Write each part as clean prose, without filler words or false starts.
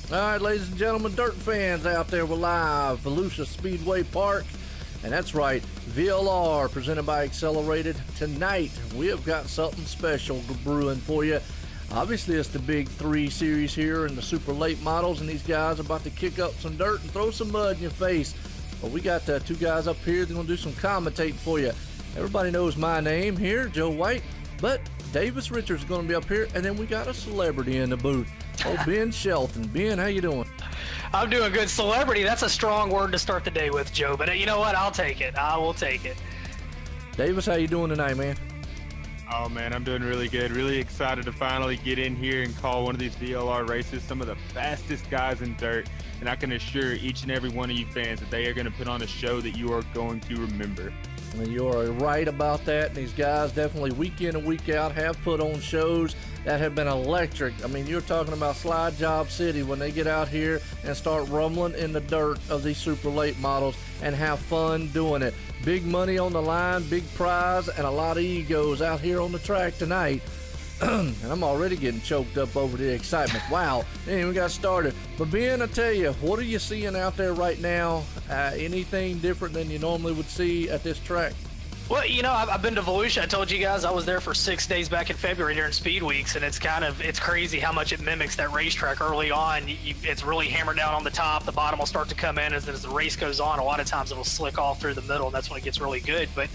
All right, ladies and gentlemen, dirt fans out there, we're live, Volusia Speedway Park. And that's right, VLR presented by X.CELERATED. Tonight, we have got something special brewing for you. Obviously, it's the big 3 series here in the super late models, and these guys are about to kick up some dirt and throw some mud in your face. But we got 2 guys up here that are going to do some commentating for you. Everybody knows my name here, Joe White, but Davis Richards is going to be up here, and then we got a celebrity in the booth. Oh, Ben Shelton. Ben, how you doing? I'm doing good. Celebrity, that's a strong word to start the day with, Joe, but you know what? I'll take it. I will take it. Davis, how you doing tonight, man? Oh, man, I'm doing really good. Really excited to finally get in here and call one of these VLR races. Some of the fastest guys in dirt, and I can assure each and every one of you fans that they are going to put on a show that you are going to remember. Well, you are right about that. And these guys definitely week in and week out have put on shows that have been electric. I mean, you're talking about Slide Job City when they get out here and start rumbling in the dirt of these super late models and have fun doing it. Big money on the line, big prize, and a lot of egos out here on the track tonight. And I'm already getting choked up over the excitement. Wow, man, we got started. But Ben, I tell you, what are you seeing out there right now? Anything different than you normally would see at this track? Well, you know, I've been to Volusia. I told you guys I was there for 6 days back in February during Speed Weeks, and it's crazy how much it mimics that racetrack early on. It's really hammered down on the top. The bottom will start to come in as the race goes on. A lot of times it'll slick off through the middle, and that's when it gets really good. But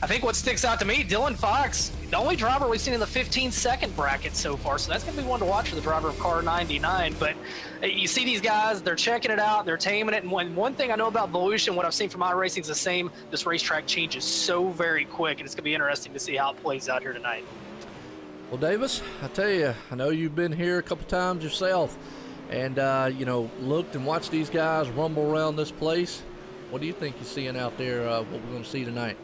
I think what sticks out to me, Dylan Fox, the only driver we've seen in the 15-second bracket so far, so that's going to be one to watch for the driver of car 99. But you see these guys, they're checking it out, they're taming it, and one thing I know about Volusia and what I've seen from iRacing is the same. This racetrack changes so very quick, and it's going to be interesting to see how it plays out here tonight. Well, Davis, I tell you, I know you've been here a couple times yourself, and you know, looked and watched these guys rumble around this place. What do you think you're seeing out there? What we're going to see tonight?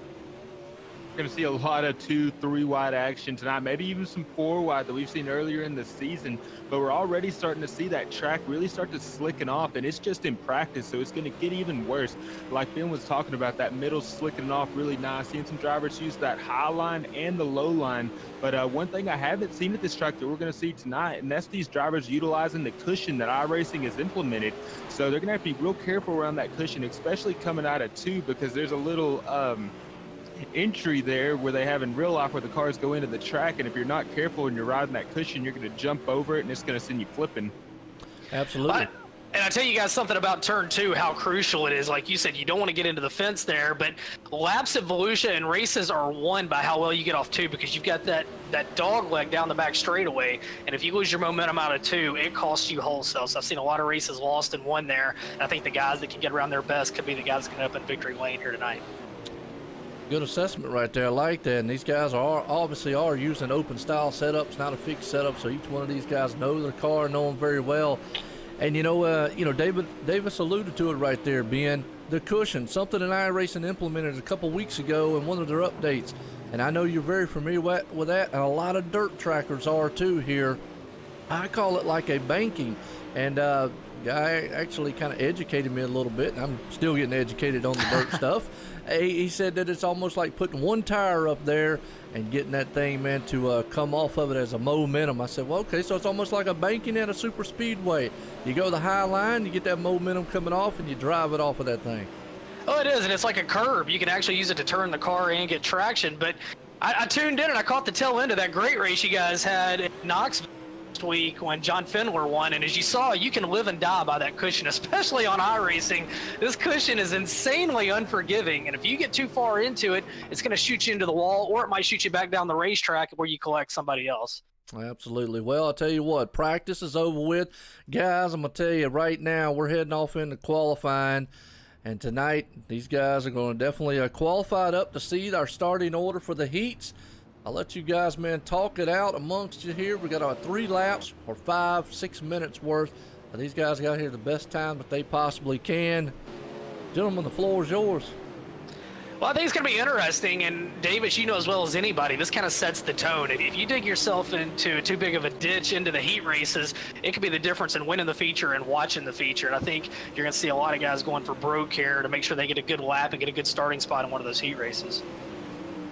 We're going to see a lot of 2-3 wide action tonight, maybe even some 4 wide that we've seen earlier in the season, but we're already starting to see that track really start to slicken off, and it's just in practice, so it's going to get even worse. Like Ben was talking about, that middle slicking off really nice, seeing some drivers use that high line and the low line. But one thing I haven't seen at this track that we're going to see tonight, and that's these drivers utilizing the cushion that iRacing has implemented. So they're going to have to be real careful around that cushion, especially coming out of 2, because there's a little entry there where they have in real life where the cars go into the track, and if you're not careful and you're riding that cushion, you're going to jump over it and it's going to send you flipping. Absolutely. And I tell you guys something about turn 2, how crucial it is. Like you said, you don't want to get into the fence there, but laps at Volusia and races are won by how well you get off 2, because you've got that dog leg down the back straightaway, and if you lose your momentum out of 2, it costs you wholesale. So I've seen a lot of races lost and won there, and I think the guys that can get around their best could be the guys that can end up in victory lane here tonight. Good assessment right there. I like that. And these guys obviously are using open style setups, not a fixed setup. So each one of these guys know their car, know them very well. And you know, Davis alluded to it right there, Ben. The cushion, something that iRacing implemented a couple weeks ago in one of their updates. And I know you're very familiar with that, and a lot of dirt trackers are too here. I call it like a banking. And guy actually kind of educated me a little bit, and I'm still getting educated on the dirt stuff. He said that it's almost like putting one tire up there and getting that thing, man, to come off of it as a momentum. I said, well, okay, so it's almost like a banking at a super speedway. You go the high line, you get that momentum coming off, and you drive it off of that thing. Oh, it is, and it's like a curb. You can actually use it to turn the car and get traction. But I tuned in and I caught the tail end of that great race you guys had in Knoxville week when John Findler won, and as you saw, you can live and die by that cushion, especially on iRacing. This cushion is insanely unforgiving, and if you get too far into it, it's going to shoot you into the wall, or it might shoot you back down the racetrack where you collect somebody else. Absolutely. Well, I'll tell you what, practice is over with. Guys, I'm going to tell you right now, we're heading off into qualifying, and tonight, these guys are going to definitely qualify up to see our starting order for the heats. I'll let you guys, man, talk it out amongst you here. We got about 3 laps or 5-6 minutes worth. These guys got here the best time that they possibly can. Gentlemen, the floor is yours. Well, I think it's going to be interesting, and Davis, you know as well as anybody, this kind of sets the tone. If you dig yourself into too big of a ditch into the heat races, it could be the difference in winning the feature and watching the feature. And I think you're going to see a lot of guys going for broke here to make sure they get a good lap and get a good starting spot in one of those heat races.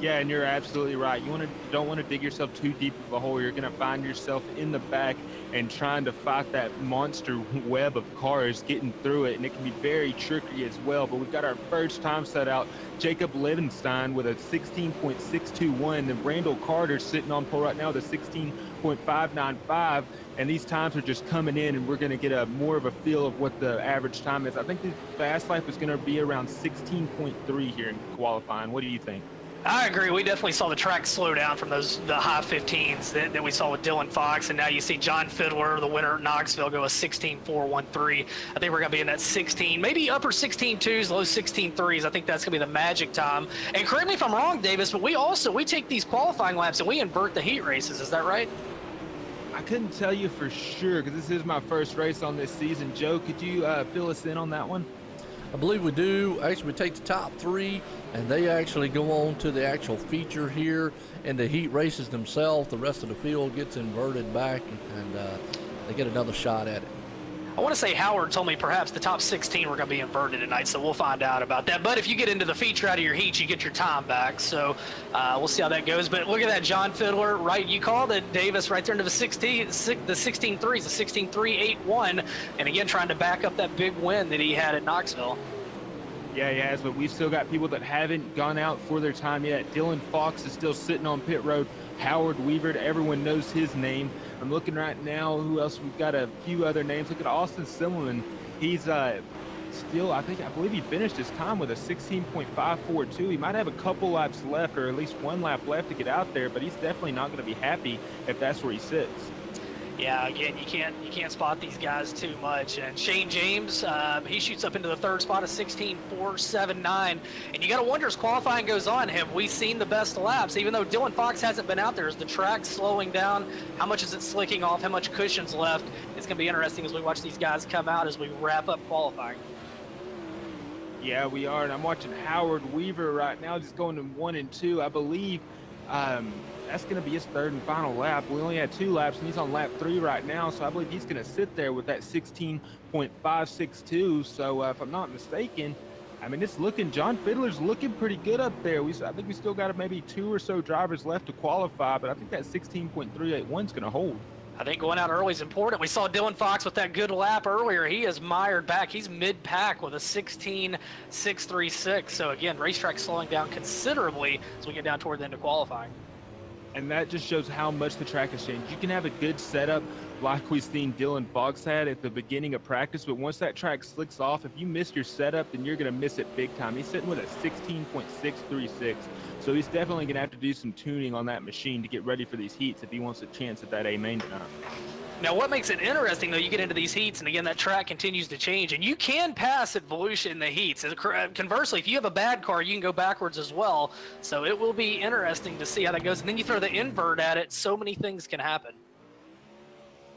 Yeah, and you're absolutely right. You don't want to dig yourself too deep of a hole. You're going to find yourself in the back and trying to fight that monster web of cars getting through it, and it can be very tricky as well. But we've got our first time set out. Jacob Levenstein with a 16.621, and Randall Carter sitting on pole right now with a 16.595, and these times are just coming in, and we're going to get a more of a feel of what the average time is. I think the fast lap is going to be around 16.3 here in qualifying. What do you think? I agree. We definitely saw the track slow down from the high 15s that we saw with Dylan Fox, and now you see John Fiddler, the winner at Knoxville, go a 16.413. I think we're going to be in that 16, maybe upper 16.2s, low 16.3s. I think that's going to be the magic time. And correct me if I'm wrong, Davis, but we take these qualifying laps and we invert the heat races. Is that right? I couldn't tell you for sure because this is my first race on this season. Joe, could you fill us in on that one? I believe we do. Actually, we take the top 3, and they actually go on to the actual feature here, and the heat races themselves. The rest of the field gets inverted back, and they get another shot at it. I want to say Howard told me perhaps the top 16 were going to be inverted tonight, so we'll find out about that. But if you get into the feature out of your heat, you get your time back. So we'll see how that goes. But look at that, John Fiddler, right? You called it, Davis, right there into the 16.3s, the 16.381. And again, trying to back up that big win that he had at Knoxville. Yeah, he has, but we've still got people that haven't gone out for their time yet. Dylan Fox is still sitting on pit road. Howard Weaver, everyone knows his name. I'm looking right now, who else? We've got a few other names. Look at Austin Simmelman. He's still, I believe he finished his time with a 16.542. He might have a couple laps left, or at least one lap left to get out there, but he's definitely not going to be happy if that's where he sits. Yeah, again, you can't spot these guys too much. And Shane James, he shoots up into the 3rd spot of 16.479. And you got to wonder, as qualifying goes on, have we seen the best laps? Even though Dylan Fox hasn't been out there, is the track slowing down? How much is it slicking off? How much cushion's left? It's going to be interesting as we watch these guys come out as we wrap up qualifying. Yeah, we are. And I'm watching Howard Weaver right now, just going to 1 and 2. I believe that's going to be his 3rd and final lap. We only had 2 laps, and he's on lap 3 right now, so I believe he's going to sit there with that 16.562. So if I'm not mistaken, I mean, it's looking, John Fiddler's looking pretty good up there. I think we still got maybe 2 or so drivers left to qualify, but I think that 16.381 is going to hold. I think going out early is important. We saw Dylan Fox with that good lap earlier. He is mired back. He's mid-pack with a 16.636. So again, racetrack slowing down considerably as we get down toward the end of qualifying. And that just shows how much the track has changed. You can have a good setup like we've seen Dylan Fox had at the beginning of practice, but once that track slicks off, if you miss your setup, then you're going to miss it big time. He's sitting with a 16.636, so he's definitely going to have to do some tuning on that machine to get ready for these heats if he wants a chance at that A-main tonight. Now, what makes it interesting, though, you get into these heats, and again, that track continues to change, and you can pass at Volusia in the heats. Conversely, if you have a bad car, you can go backwards as well. So it will be interesting to see how that goes. And then you throw the invert at it, so many things can happen.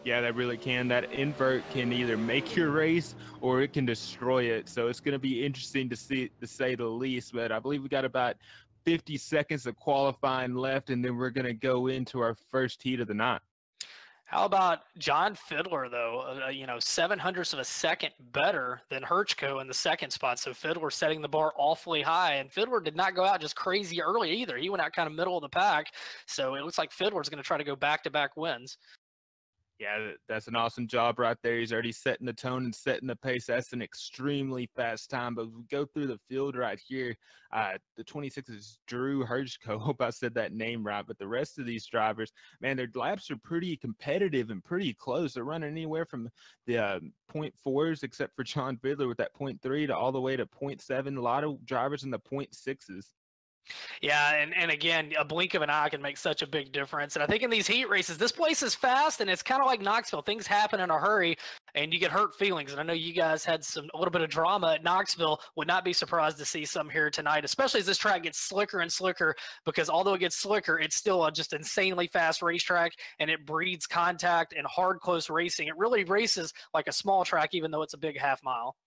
Yeah, that really can. That invert can either make your race or it can destroy it. So it's going to be interesting to see, to say the least. But I believe we got about 50 seconds of qualifying left, and then we're going to go into our first heat of the night. How about John Fiddler, though? 7/100ths of a second better than Herchko in the 2nd spot. So Fiddler setting the bar awfully high. And Fiddler did not go out just crazy early either. He went out kind of middle of the pack. So it looks like Fiddler's going to try to go back-to-back wins. Yeah, that's an awesome job right there. He's already setting the tone and setting the pace. That's an extremely fast time. But we go through the field right here. The 26 is Drew Hershko. Hope I said that name right. But the rest of these drivers, man, their laps are pretty competitive and pretty close. They're running anywhere from the 0.4s, except for John Fiddler with that 0.3 to all the way to 0.7. A lot of drivers in the 0.6s. Yeah, and again, a blink of an eye can make such a big difference. And I think in these heat races, this place is fast, and it's kind of like Knoxville. Things happen in a hurry, and you get hurt feelings. And I know you guys had a little bit of drama at Knoxville. Would not be surprised to see some here tonight, especially as this track gets slicker and slicker, because although it gets slicker, it's still a just insanely fast racetrack, and it breeds contact and hard, close racing. It really races like a small track, even though it's a big half mile.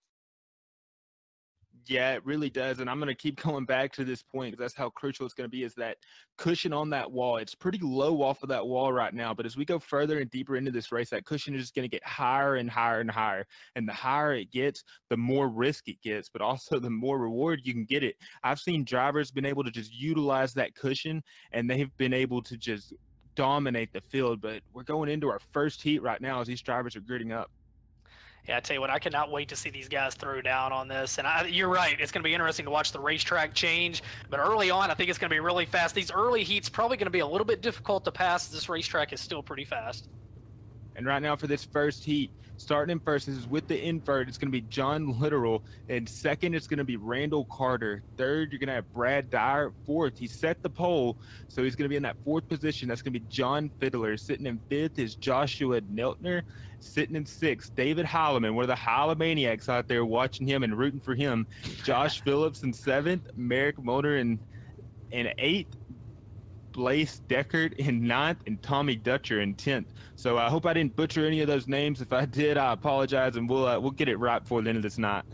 Yeah, it really does. And I'm going to keep going back to this point because that's how crucial it's going to be, is that cushion on that wall. It's pretty low off of that wall right now. But as we go further and deeper into this race, that cushion is just going to get higher and higher and higher. And the higher it gets, the more risk it gets, but also the more reward you can get it. I've seen drivers been able to just utilize that cushion, and they've been able to just dominate the field. But we're going into our first heat right now as these drivers are gritting up. Yeah, I tell you what, I cannot wait to see these guys throw down on this. And you're right, it's going to be interesting to watch the racetrack change. But early on, I think it's going to be really fast. These early heats probably going to be a little bit difficult to pass. This racetrack is still pretty fast. And right now for this first heat, starting in first, this is with the invert, it's going to be John Literal. And second, it's going to be Randall Carter. Third, you're going to have Brad Dyer. Fourth, he set the pole, so he's going to be in that fourth position. That's going to be John Fiddler. Sitting in fifth is Joshua Neltner. Sitting in sixth, David Heileman, one of the Heilemaniacs out there watching him and rooting for him. Josh Phillips in seventh, Merrick Motor in eighth, Blaise Deckard in ninth, and Tommy Dutcher in 10th. So I hope I didn't butcher any of those names. If I did, I apologize, and we'll get it right before the end of this night.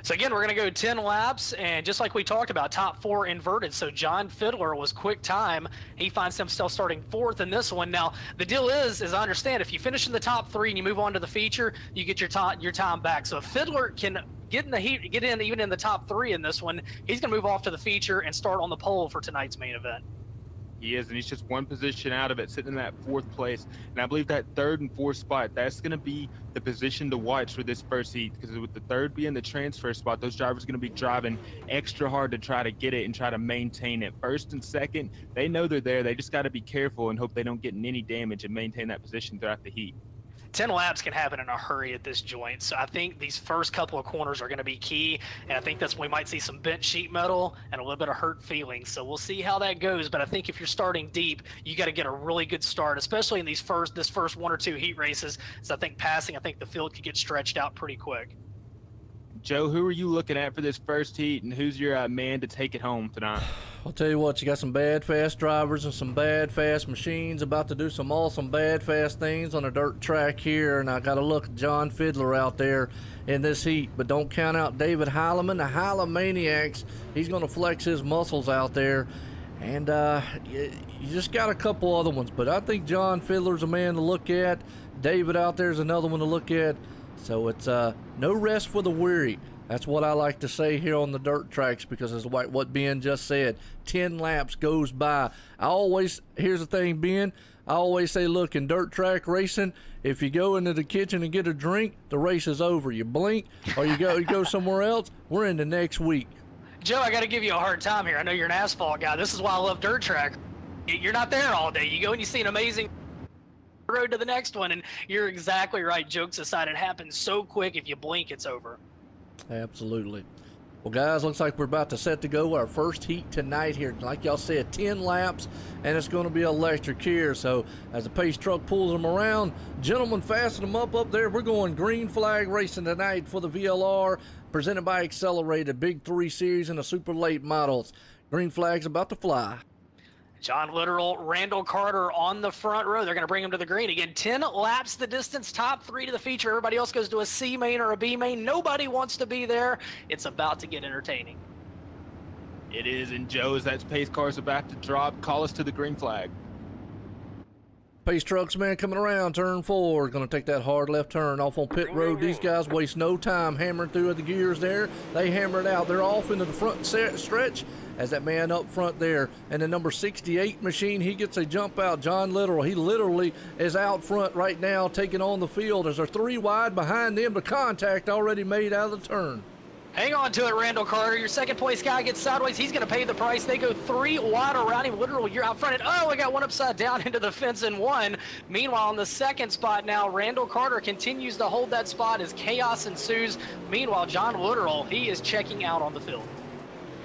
So again, we're going to go 10 laps, and just like we talked about, top four inverted. So John Fiddler was quick time. He finds himself starting fourth in this one. Now, the deal is, as I understand, if you finish in the top three and you move on to the feature, you get your time back. So if Fiddler can get in the heat, get in even in the top three in this one, he's going to move off to the feature and start on the pole for tonight's main event. He is, and he's just one position out of it, sitting in that fourth place. And I believe that third and fourth spot, that's going to be the position to watch for this first heat, because with the third being the transfer spot, those drivers are going to be driving extra hard to try to get it and try to maintain it. First and second, they know they're there. They just got to be careful and hope they don't get in any damage and maintain that position throughout the heat. 10 laps can happen in a hurry at this joint, so I think these first couple of corners are going to be key, and I think that's when we might see some bent sheet metal and a little bit of hurt feelings. So we'll see how that goes, but I think if you're starting deep, you got to get a really good start, especially in this first one or two heat races. So I think the field could get stretched out pretty quick. Joe, who are you looking at for this first heat, and who's your man to take it home tonight? I'll tell you what, you got some bad fast drivers and some bad fast machines about to do some awesome bad fast things on a dirt track here, and I got to look at John Fiddler out there in this heat. But don't count out David Heileman, the Heilemaniacs. He's going to flex his muscles out there, and you just got a couple other ones. But I think John Fiddler's a man to look at. David out there is another one to look at. So it's no rest for the weary. That's what I like to say here on the dirt tracks, because it's like what Ben just said. 10 laps goes by. Here's the thing, Ben. I always say, look, in dirt track racing, if you go into the kitchen and get a drink, the race is over. You blink or you go somewhere else, we're in the next week. Joe, I got to give you a hard time here. I know you're an asphalt guy. This is why I love dirt track. You're not there all day. You go and you see an amazing road to the next one, and you're exactly right. Jokes aside, it happens so quick. If you blink, it's over. Absolutely. Well, guys, looks like we're about to set to go our first heat tonight here. Like y'all said, 10 laps, and it's going to be electric here. So as the pace truck pulls them around, gentlemen, fasten them up there. We're going green flag racing tonight for the VLR, presented by X.CELERATED, Big 3 Series and the super late models. Green flag's about to fly. John Literal, Randall Carter on the front row. They're going to bring him to the green. Again, 10 laps the distance, top three to the feature. Everybody else goes to a C main or a B main. Nobody wants to be there. It's about to get entertaining. It is, and Joe, as that pace car is about to drop, call us to the green flag. Pace trucks, man, coming around, turn 4. Going to take that hard left turn off on pit road. These guys waste no time hammering through the gears there. They hammer it out. They're off into the front stretch as that man up front there. And the number 68 machine, he gets a jump out. John Literal, he literally is out front right now taking on the field as they're 3 wide behind them. The contact already made out of the turn. Hang on to it, Randall Carter. Your second place guy gets sideways. He's going to pay the price. They go 3 wide around him. Literally, you're out front. And, oh, we got one upside down into the fence and one. Meanwhile, on the second spot now, Randall Carter continues to hold that spot as chaos ensues. Meanwhile, John Literal, he is checking out on the field.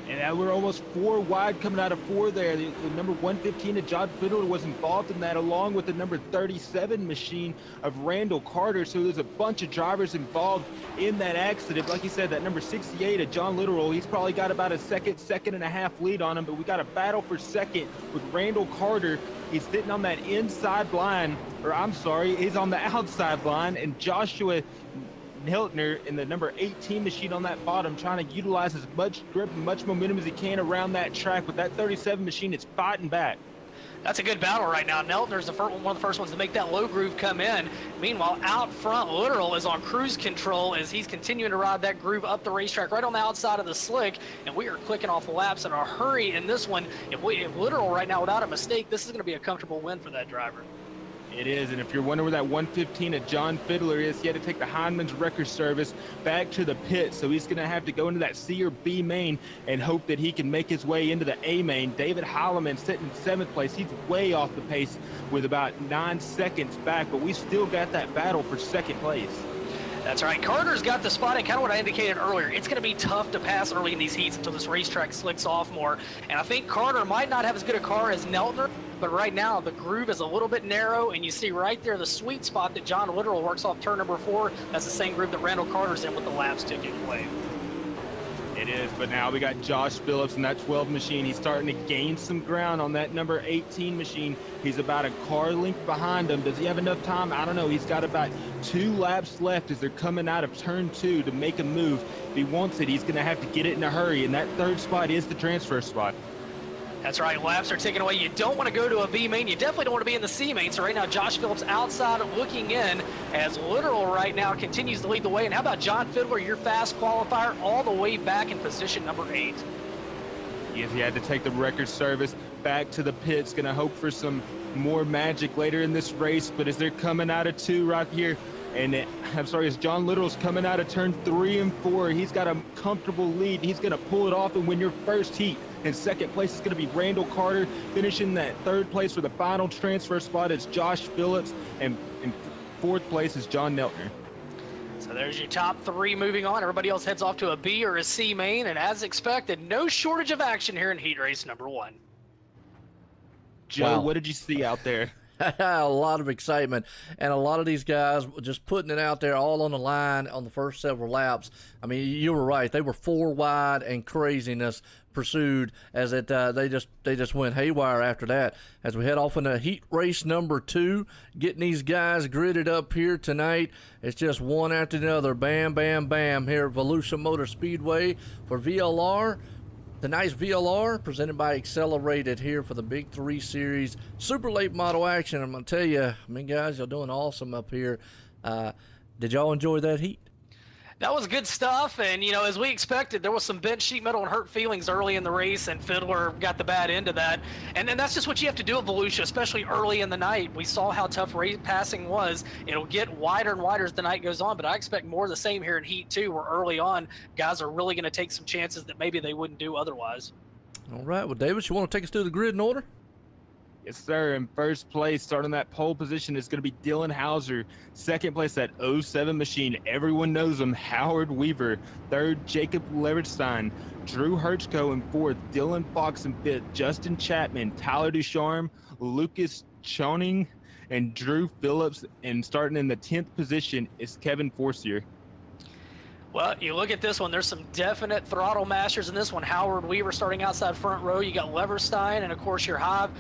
And we're almost 4 wide coming out of 4 there. The number 115 of John Fiddler was involved in that, along with the number 37 machine of Randall Carter. So there's a bunch of drivers involved in that accident. Like you said, that number 68 of John Literal, he's probably got about a second and a half lead on him, but we got a battle for second with Randall Carter. He's sitting on that inside line, or I'm sorry, he's on the outside line, and Joshua Neltner in the number 18 machine on that bottom, trying to utilize as much grip and much momentum as he can around that track. With that 37 machine, it's fighting back. That's a good battle right now. Neltner's one of the first ones to make that low groove come in. Meanwhile, out front, Literal is on cruise control as he's continuing to ride that groove up the racetrack right on the outside of the slick, and we are clicking off laps in a hurry in this one. If Literal right now, without a mistake, this is going to be a comfortable win for that driver. It is, and if you're wondering where that 115 of John Fiddler is, he had to take the Hindman's record service back to the pit, so he's going to have to go into that C or B main and hope that he can make his way into the A main. David Holloman sitting in 7th place. He's way off the pace with about 9 seconds back, but we still got that battle for 2nd place. That's right. Carter's got the spot, and kind of what I indicated earlier. It's going to be tough to pass early in these heats until this racetrack slicks off more. And I think Carter might not have as good a car as Neltner, but right now the groove is a little bit narrow, and you see right there the sweet spot that John Literal works off turn number 4. That's the same groove that Randall Carter's in with the laps ticking away. It is, but now we got Josh Phillips in that 12 machine. He's starting to gain some ground on that number 18 machine. He's about a car length behind him. Does he have enough time? I don't know. He's got about 2 laps left as they're coming out of turn 2 to make a move. If he wants it, he's going to have to get it in a hurry, and that 3rd spot is the transfer spot. That's right, laps are taken away. You don't want to go to a B main. You definitely don't want to be in the C main. So right now, Josh Phillips outside looking in as Literal right now continues to lead the way. And how about John Fiddler, your fast qualifier, all the way back in position number 8? Yes, he had to take the record service back to the pits. Going to hope for some more magic later in this race. But as they're coming out of 2 right here, and as John Literal's coming out of turn 3 and 4, he's got a comfortable lead. He's going to pull it off and win your first heat. In 2nd place is going to be Randall Carter. Finishing that 3rd place for the final transfer spot is Josh Phillips. And in 4th place is John Neltner. So there's your top 3 moving on. Everybody else heads off to a B or a C main. And as expected, no shortage of action here in heat race number 1. Joe, Wow. What did you see out there? A lot of excitement, and a lot of these guys just putting it out there all on the line on the first several laps. I mean, you were right. They were 4 wide, and craziness pursued as they just went haywire after that. As we head off into heat race number 2, getting these guys gridded up here tonight. It's just one after the other. Bam, bam, bam here at Volusia Motor Speedway for VLR. The nice VLR presented by X.CELERATED here for the Big 3 Series super late model action. I'm going to tell you, I mean, guys, y'all doing awesome up here. Did y'all enjoy that heat? That was good stuff, and, you know, as we expected, there was some bent sheet metal and hurt feelings early in the race, and Fiddler got the bad end of that. And that's just what you have to do at Volusia, especially early in the night. We saw how tough race passing was. It'll get wider and wider as the night goes on, but I expect more of the same here in Heat 2, where early on, guys are really going to take some chances that maybe they wouldn't do otherwise. All right, well, Davis, you want to take us through the grid in order? Yes, sir. In 1st place, starting that pole position, is going to be Dylan Hauser. 2nd place, that 07 machine. Everyone knows him, Howard Weaver. 3rd, Jacob Leverstein. Drew Hirschko in 4th. Dylan Fox in 5th. Justin Chapman, Tyler Ducharme, Lucas Choning, and Drew Phillips. And starting in the 10th position is Kevin Forcier. Well, you look at this one, there's some definite throttle mashers in this one. Howard Weaver starting outside front row. You got Leverstein, and of course your top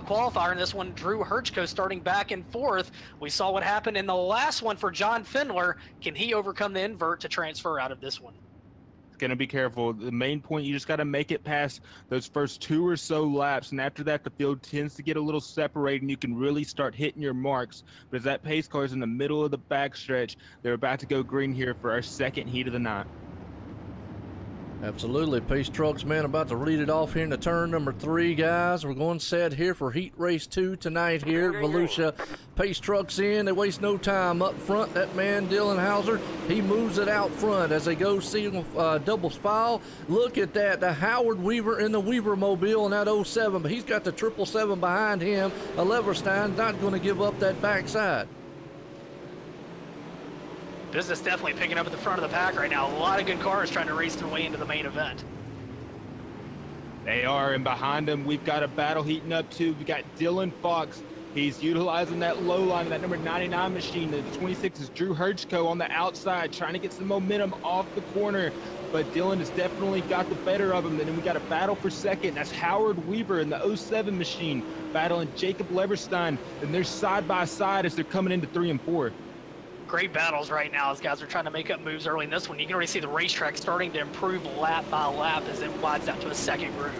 qualifier in this one, Drew Hirschko, starting back and forth. We saw what happened in the last one for John Findler. Can he overcome the invert to transfer out of this one? Going to be careful. The main point, you just got to make it past those first 2 or so laps, and after that the field tends to get a little separated and you can really start hitting your marks. But as that pace car is in the middle of the backstretch, they're about to go green here for our 2nd heat of the night. Absolutely. Pace Trucks, man, about to lead it off here in the turn number 3, guys. We're going set here for Heat Race 2 tonight here at Volusia. Pace Trucks in. They waste no time. Up front, that man, Dylan Hauser, he moves it out front as they go double file. Look at that. The Howard Weaver in the Weaver Mobile in that 07, but he's got the 777 behind him. Leverstein not going to give up that backside. Business definitely picking up at the front of the pack right now. A lot of good cars trying to race their way into the main event. They are, and behind them, we've got a battle heating up too. We've got Dylan Fox. He's utilizing that low line of that number 99 machine. The 26 is Drew Hirschko on the outside, trying to get some momentum off the corner. But Dylan has definitely got the better of him. And then we got a battle for 2nd. That's Howard Weaver in the 07 machine, battling Jacob Leverstein. And they're side by side as they're coming into 3 and 4. Great battles right now as guys are trying to make up moves early in this one. You can already see the racetrack starting to improve lap by lap as it widens out to a second groove.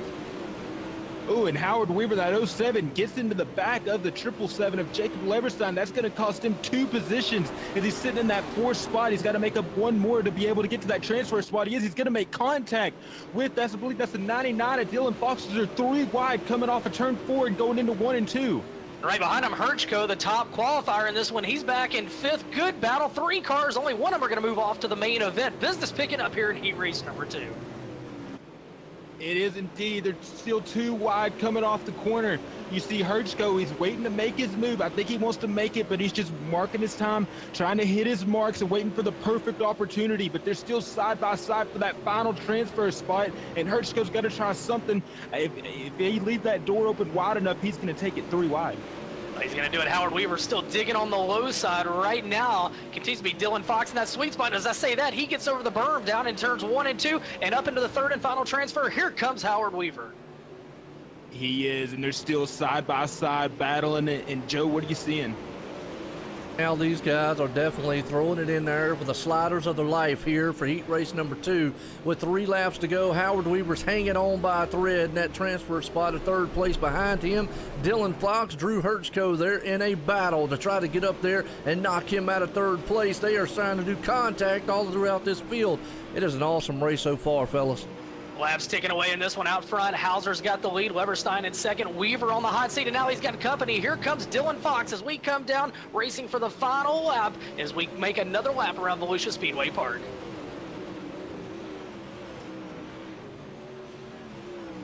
Oh, and Howard Weaver, that 07, gets into the back of the 777 of Jacob Leverstein. That's going to cost him 2 positions as he's sitting in that 4th spot. He's got to make up 1 more to be able to get to that transfer spot. He's going to make contact with, I believe that's the 99 of Dylan Foxes are 3 wide coming off of turn 4 and going into 1 and 2. Right behind him, Herchko, the top qualifier in this one. He's back in 5th. Good battle. 3 cars. Only one of them are going to move off to the main event. Business picking up here in heat race number 2. It is indeed. They're still 2 wide coming off the corner. You see Herchko, he's waiting to make his move. I think he wants to make it, but he's just marking his time, trying to hit his marks and waiting for the perfect opportunity. But they're still side by side for that final transfer spot, and Herchko's got to try something. If he leaves that door open wide enough, he's going to take it 3 wide. He's going to do it. Howard Weaver still digging on the low side right now. Continues to be Dylan Fox in that sweet spot. As I say that, he gets over the berm down in turns 1 and 2 and up into the 3rd and final transfer. Here comes Howard Weaver. He is, and they're still side by side battling it. And Joe, what are you seeing? Now these guys are definitely throwing it in there for the sliders of their life here for heat race number 2. With 3 laps to go, Howard Weaver's hanging on by a thread in that transfer spot at 3rd place. Behind him, Dylan Fox, Drew Herchko, they're in a battle to try to get up there and knock him out of 3rd place. They are trying to do contact all throughout this field. It is an awesome race so far, fellas. Labs ticking away in this one out front. Hauser's got the lead. Leverstein in 2nd. Weaver on the hot seat, and now he's got company. Here comes Dylan Fox as we come down, racing for the final lap as we make another lap around Volusia Speedway Park.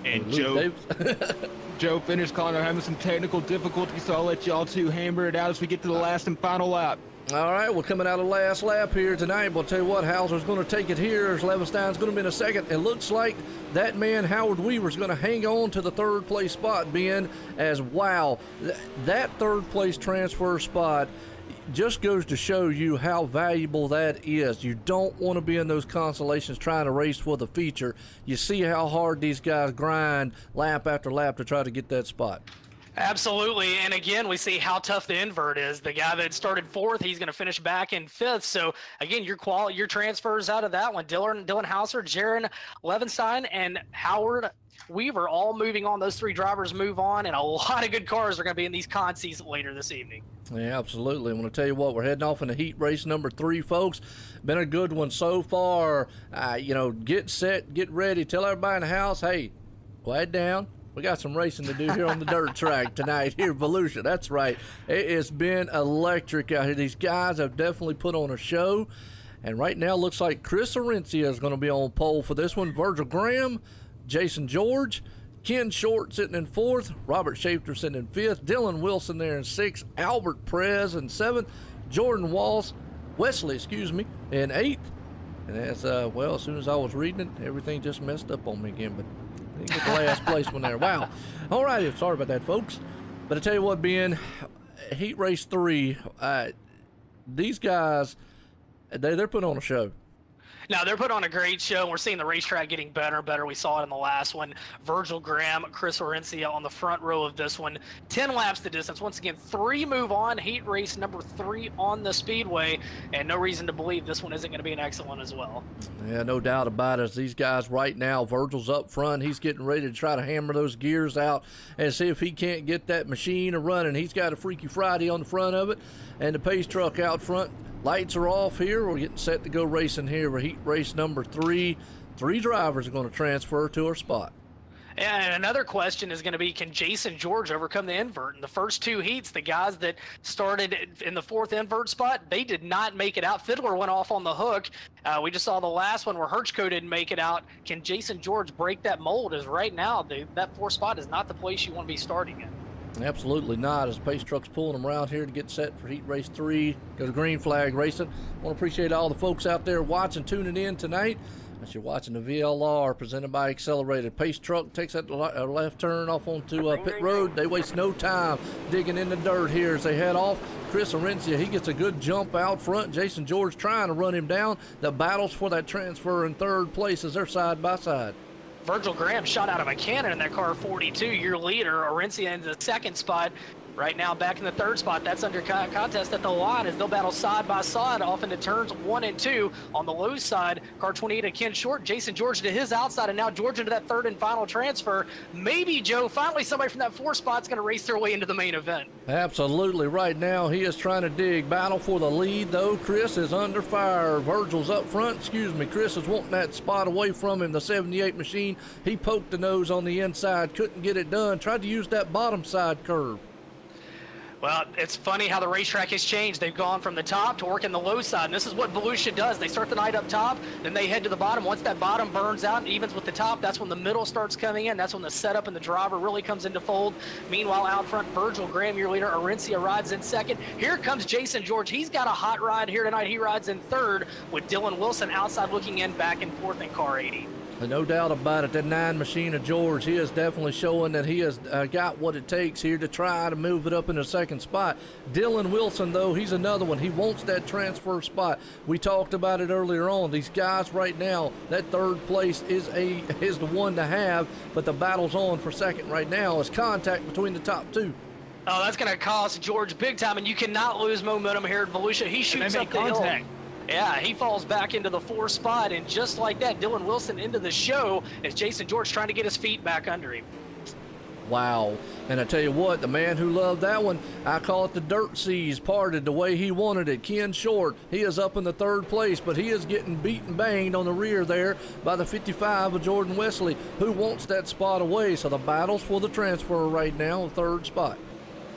And Joe finished calling. I'm having some technical difficulties, so I'll let y'all 2 hammer it out as we get to the last and final lap. All right, we're coming out of last lap here tonight. But I'll tell you what, Hauser's going to take it here. Leverstein's going to be in a 2nd. It looks like that man, Howard Weaver's going to hang on to the 3rd place spot, Ben, as wow. That 3rd place transfer spot just goes to show you how valuable that is. You don't want to be in those consolations trying to race for the feature. You see how hard these guys grind lap after lap to try to get that spot. Absolutely, and again, we see how tough the invert is. The guy that started 4th, he's going to finish back in 5th. So again, your transfers out of that one, Dylan Hauser, Jaron Levenstein, and Howard Weaver all moving on. Those 3 drivers move on, and a lot of good cars are going to be in these contests later this evening. Yeah, absolutely. I'm going to tell you what, we're heading off into heat race number 3, folks. Been a good one so far. Get set, get ready. Tell everybody in the house, hey, quiet down. We got some racing to do here on the dirt track tonight here in Volusia. That's right. It has been electric out here. These guys have definitely put on a show. And right now looks like Chris Arencia is going to be on pole for this one. Virgil Graham, Jason George, Ken Short sitting in 4th, Robert Schaefer sitting in 5th, Dylan Wilson there in 6th, Albert Perez in 7th, Jordan Wesley, in 8th. And that's, well, as soon as I was reading it, everything just messed up on me again. But get the last place one there. Wow. All right. Sorry about that, folks. But I tell you what, Ben, heat race 3, these guys, they're putting on a show. Now, they're putting on a great show. We're seeing the racetrack getting better and better. We saw it in the last one. Virgil Graham, Chris Orencia on the front row of this one. 10 laps the distance. Once again, 3 move on. Heat race number 3 on the Speedway. And no reason to believe this one isn't going to be an excellent one as well. Yeah, no doubt about it. These guys right now, Virgil's up front. He's getting ready to try to hammer those gears out and see if he can't get that machine running. He's got a Freaky Friday on the front of it and the pace truck out front. Lights are off here. We're getting set to go racing here for heat race number 3. 3 drivers are going to transfer to our spot. And another question is going to be, can Jason George overcome the invert? In the first 2 heats, the guys that started in the 4th invert spot, they did not make it out. Fiddler went off on the hook. We just saw the last one where Herchko didn't make it out. Can Jason George break that mold? As right now, that 4th spot is not the place you want to be starting in. Absolutely not, as the pace truck's pulling them around here to get set for heat race 3. Go to green flag racing. I want to appreciate all the folks out there watching, tuning in tonight. As you're watching the VLR presented by X.CELERATED. Pace truck takes that left turn off onto pit road. They waste no time digging in the dirt here as they head off. Chris Arencia, he gets a good jump out front. Jason George trying to run him down. The battles for that transfer in 3rd place as they're side by side. Virgil Graham shot out of a cannon in that car 42, your leader. Orencia in the 2nd spot. Right now, back in the third spot, that's under contest at the line as they'll battle side by side off into turns 1 and 2. On the low side, car 28 to Ken Short, Jason George to his outside, and now George into that third and final transfer. Maybe, Joe, finally somebody from that 4 spot's going to race their way into the main event. Absolutely. Right now, he is trying to dig. Battle for the lead, though. Chris is under fire. Virgil's up front. Excuse me. Chris is wanting that spot away from him, the 78 machine. He poked the nose on the inside, couldn't get it done. Tried to use that bottom side curve. Well, it's funny how the racetrack has changed. They've gone from the top to working the low side, and this is what Volusia does. They start the night up top, then they head to the bottom. Once that bottom burns out and evens with the top, that's when the middle starts coming in. That's when the setup and the driver really comes into fold. Meanwhile, out front, Virgil Graham, your leader, Arencia rides in second. Here comes Jason George. He's got a hot ride here tonight. He rides in third with Dylan Wilson outside looking in, back and forth in car 80. No doubt about it, that 9 machine of George, he is definitely showing that he has got what it takes here to try to move it up in the second spot. Dylan Wilson, though, he's another one. He wants that transfer spot. We talked about it earlier on. These guys right now, that third place is the one to have, but the battle's on for second right now. It's contact between the top 2. Oh, that's going to cost George big time, and you cannot lose momentum here at Volusia. He shoots up the hill. Yeah, he falls back into the 4 spot, and just like that, Dylan Wilson into the show as Jason George trying to get his feet back under him. Wow. And I tell you what, the man who loved that one, I call it the dirt seas parted the way he wanted it. Ken Short, he is up in the 3rd place, but he is getting beat and banged on the rear there by the 55 of Jordan Wesley, who wants that spot away. So the battle's for the transfer right now, 3rd spot.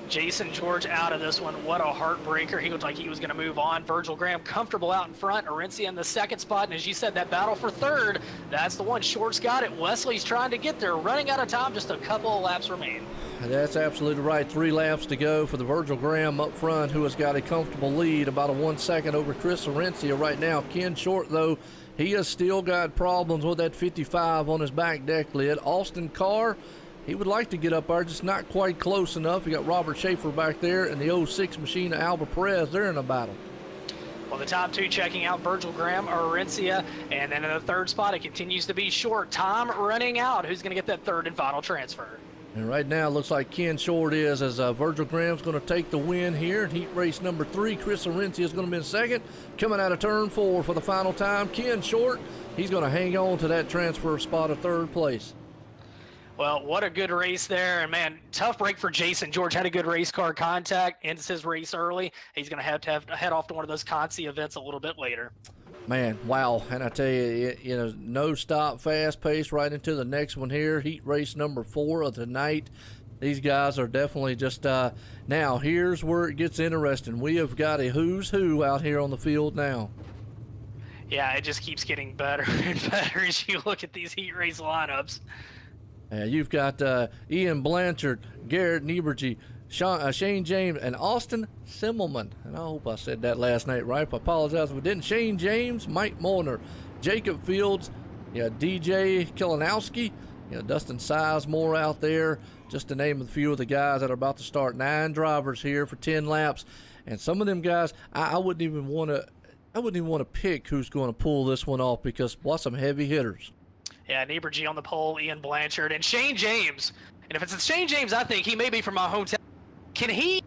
Jason George out of this one. What a heartbreaker. He looked like he was going to move on. Virgil Graham comfortable out in front. Arencia in the 2nd spot. And as you said, that battle for 3rd, that's the one. Short's got it. Wesley's trying to get there. Running out of time. Just a couple of laps remain. That's absolutely right. 3 laps to go for the Virgil Graham up front, who has got a comfortable lead, about a 1 second over Chris Arencia right now. Ken Short, though, he has still got problems with that 55 on his back deck lid. Austin Carr, he would like to get up there, just not quite close enough. You got Robert Schaefer back there and the 06 machine of Albert Perez. They're in a battle. Well, the top 2 checking out Virgil Graham, Arencia, and then in the 3rd spot, it continues to be Short. Time running out. Who's going to get that 3rd and final transfer? And right now, it looks like Ken Short is, as Virgil Graham's going to take the win here in heat race number 3. Chris Arencia is going to be in second. Coming out of turn 4 for the final time, Ken Short, he's going to hang on to that transfer spot of 3rd place. Well, what a good race there. And, man, tough break for Jason George. Had a good race car contact, ends his race early. He's going to have to head off to one of those Conci events a little bit later. Man, wow. And I tell you, you know, no stop, fast pace right into the next one here. Heat race number 4 of the night. These guys are definitely just now, here's where it gets interesting. We have got a who's who out here on the field now. Yeah, it just keeps getting better and better as you look at these heat race lineups. You've got Ian Blanchard, Garrett Nieberge, Shane James, and Austin Simmelman. And I hope I said that last night right. I apologize if I didn't. Shane James, Mike Molnar, Jacob Fields, DJ Kilanowski, Dustin Sizemore out there, just to name a few of the guys that are about to start. 9 drivers here for 10 laps. And some of them guys, I wouldn't even want to pick who's going to pull this one off, because what some heavy hitters. Yeah, Nieberge on the pole, Ian Blanchard, and Shane James. And if it's Shane James, I think he may be from my hometown. Can he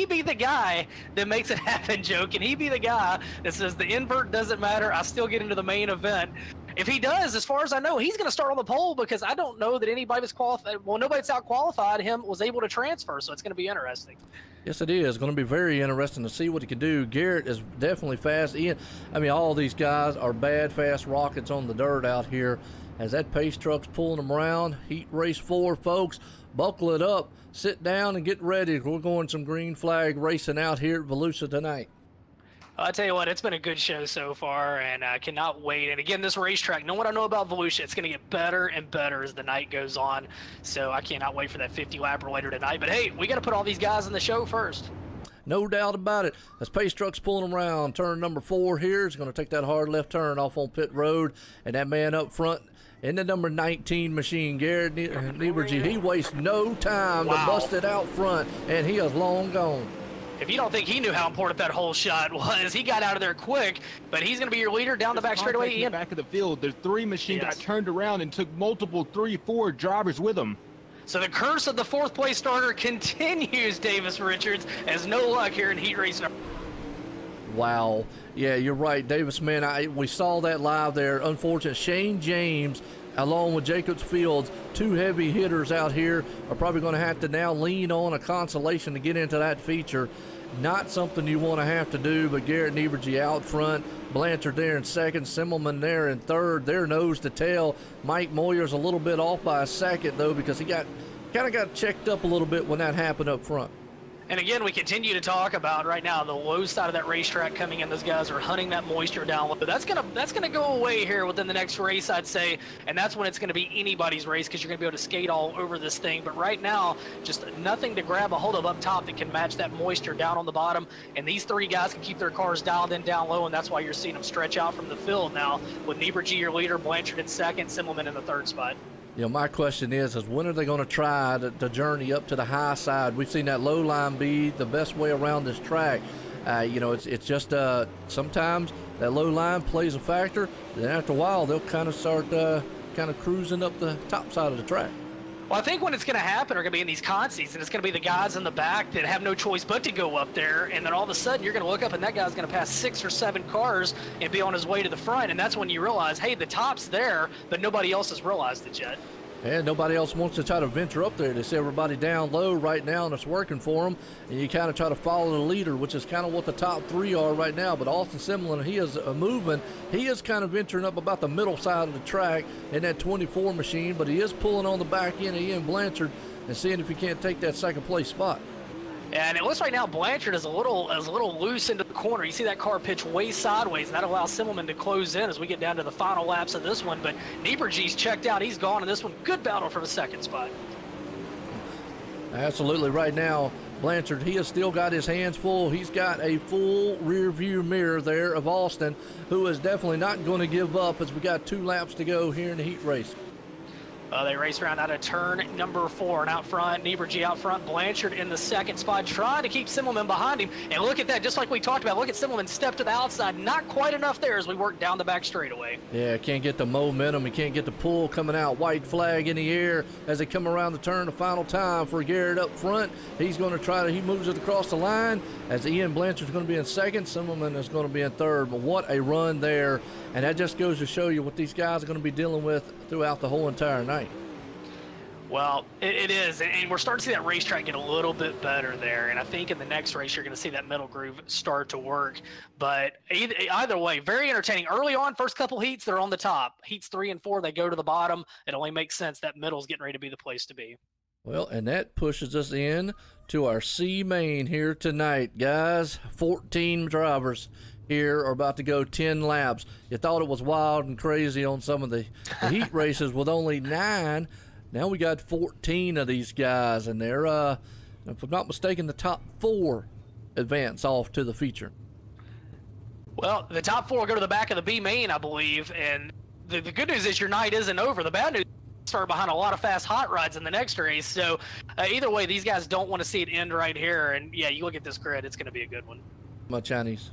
be the guy that makes it happen, Joe? Can he be the guy that says the invert doesn't matter, I still get into the main event? If he does, as far as I know, he's going to start on the pole, because I don't know that anybody was qualified. Well, nobody that's out-qualified him was able to transfer, so it's going to be interesting. Yes, it is. It's going to be very interesting to see what he can do. Garrett is definitely fast. Ian, I mean, all these guys are bad, fast rockets on the dirt out here. As that pace truck's pulling them around, heat race 4, folks, buckle it up, sit down, and get ready. We're going some green flag racing out here at Volusia tonight. I'll tell you what, it's been a good show so far, and I cannot wait. And again, this racetrack, know what I know about Volusia, it's going to get better and better as the night goes on. So I cannot wait for that 50-lapper later tonight. But hey, we got to put all these guys in the show first. No doubt about it. As pace truck's pulling them around, turn number 4 here is going to take that hard left turn off on pit road. And that man up front in the number 19 machine, Garrett Nieberge, he wastes no time to bust it out front, and he is long gone. If you don't think he knew how important that whole shot was, he got out of there quick, but he's going to be your leader down the back straightaway. In the back of the field, there's 3 machines that turned around and took multiple 3-4 drivers with them. So the curse of the 4th place starter continues, Davis Richards, as no luck here in heat race. Wow. Yeah, you're right, Davis, man. We saw that live there. Unfortunate. Shane James, along with Jacobs Fields, 2 heavy hitters out here, are probably going to have to now lean on a consolation to get into that feature. Not something you want to have to do, but Garrett Nieberge out front, Blanchard there in second, Simmelman there in third. Their nose to tail. Mike Moyer's a little bit off by a second, though, because he kind of got checked up a little bit when that happened up front. And again, we continue to talk about right now the low side of that racetrack coming in. Those guys are hunting that moisture down low. That's gonna go away here within the next race, I'd say, and that's when it's gonna be anybody's race because you're gonna be able to skate all over this thing. But right now, just nothing to grab a hold of up top that can match that moisture down on the bottom. And these 3 guys can keep their cars dialed in down low, and that's why you're seeing them stretch out from the field now with Nieberge your leader, Blanchard in second, Simmelman in the 3rd spot. You know, my question is when are they going to try the journey up to the high side? We've seen that low line be the best way around this track. You know, it's just sometimes that low line plays a factor. Then after a while, they'll kind of start kind of cruising up the top side of the track. Well, I think when it's going to happen are going to be in these consies, and it's going to be the guys in the back that have no choice but to go up there, and then all of a sudden you're going to look up and that guy's going to pass 6 or 7 cars and be on his way to the front, and that's when you realize, hey, the top's there, but nobody else has realized it yet. And nobody else wants to try to venture up there. They see everybody down low right now, and it's working for them. And you kind of try to follow the leader, which is kind of what the top 3 are right now. But Austin Simmelman, he is moving. He is kind of venturing up about the middle side of the track in that 24 machine, but he is pulling on the back end of Ian Blanchard and seeing if he can't take that 2nd place spot. And it looks right now Blanchard is a little loose into the corner. You see that car pitch way sideways, and that allows Simmelman to close in as we get down to the final laps of this one. But Nieberge's checked out. He's gone in this one. Good battle for the 2nd spot. Absolutely. Right now, Blanchard, he has still got his hands full. He's got a full rear view mirror there of Austin, who is definitely not going to give up as we got 2 laps to go here in the heat race. They race around out of turn number 4, and out front, Nieberge out front, Blanchard in the 2nd spot, trying to keep Simmelman behind him. And look at that, just like we talked about, look at Simmelman step to the outside, not quite enough there as we work down the back straightaway. Yeah, can't get the momentum, he can't get the pull coming out. White flag in the air as they come around the turn the final time for Garrett up front. He's going to try to, he moves it across the line as Ian Blanchard's going to be in 2nd, Simmelman is going to be in 3rd. But what a run there, and that just goes to show you what these guys are going to be dealing with throughout the whole entire night. Well, it is, and we're starting to see that racetrack get a little bit better there, and I think in the next race you're going to see that middle groove start to work. But either way, very entertaining. Early on, first couple heats, they're on the top. Heats 3 and 4, they go to the bottom. It only makes sense that middle's getting ready to be the place to be. Well, and that pushes us in to our C main here tonight, guys. 14 drivers here are about to go 10 laps. You thought it was wild and crazy on some of the heat races with only 9. Now we got 14 of these guys, and they're, if I'm not mistaken, the top 4 advance off to the feature. Well, the top 4 will go to the back of the B main, I believe, and the good news is your night isn't over. The bad news is start behind a lot of fast hot rods in the next race. So either way, these guys don't want to see it end right here. And yeah, you look at this grid, it's going to be a good one. My Chinese.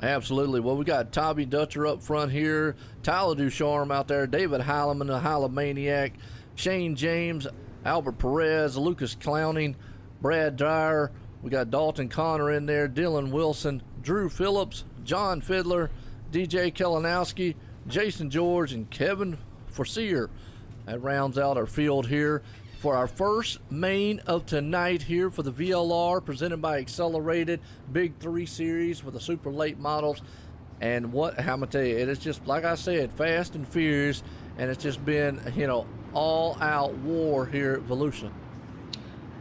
Absolutely. Well, we got Tommy Dutcher up front here, Tyler Ducharme out there, David Heileman, the Heilemaniac, Shane James, Albert Perez, Lucas Clowning, Brad Dyer. We got Dalton Connor in there, Dylan Wilson, Drew Phillips, John Fiddler, DJ Kalinowski, Jason George, and Kevin Forcier. That rounds out our field here for our first main of tonight here for the VLR, presented by X.CELERATED, Big 3 Series with the super late models. And what I'm going to tell you, it is just, like I said, fast and furious, and it's just been, you know, all-out war here at Volusia.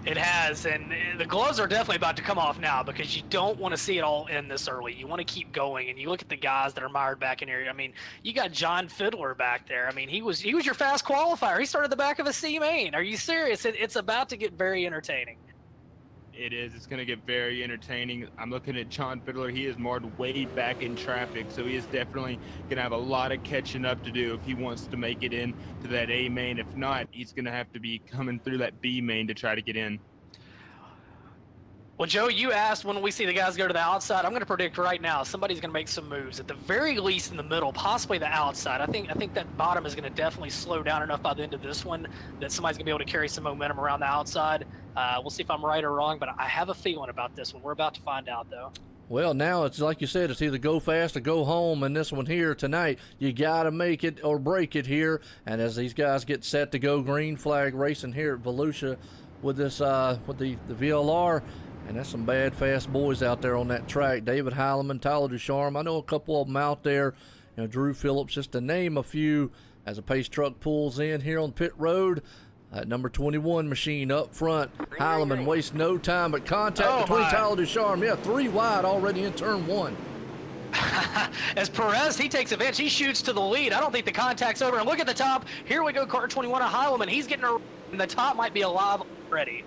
It has, and the gloves are definitely about to come off now because you don't want to see it all end this early. You want to keep going, and you look at the guys that are mired back in here. I mean, you got John Fiddler back there. I mean, he was your fast qualifier. He started the back of a C main. Are you serious? It's about to get very entertaining. It is. It's going to get very entertaining. I'm looking at John Fiddler. He is marred way back in traffic, so he is definitely going to have a lot of catching up to do if he wants to make it in to that A main. If not, he's going to have to be coming through that B main to try to get in. Well, Joe, you asked when we see the guys go to the outside. I'm going to predict right now somebody's going to make some moves, at the very least in the middle, possibly the outside. I think that bottom is going to definitely slow down enough by the end of this one that somebody's going to be able to carry some momentum around the outside. We'll see if I'm right or wrong, but I have a feeling about this one. We're about to find out, though. Well, now it's like you said, it's either go fast or go home. And this one here tonight, you got to make it or break it here. And as these guys get set to go, green flag racing here at Volusia with this with the VLR. And that's some bad, fast boys out there on that track. David Heilemann, Tyler Ducharme. I know a couple of them out there. You know, Drew Phillips, just to name a few, as a pace truck pulls in here on pit road. Number 21 machine up front. Heilemann wastes no time, but contact between Tyler Ducharme. Yeah, 3 wide already in turn 1. As Perez, he takes advantage. He shoots to the lead. I don't think the contact's over. And look at the top. Here we go, car 21 of Heilemann. He's getting a, and the top might be alive already.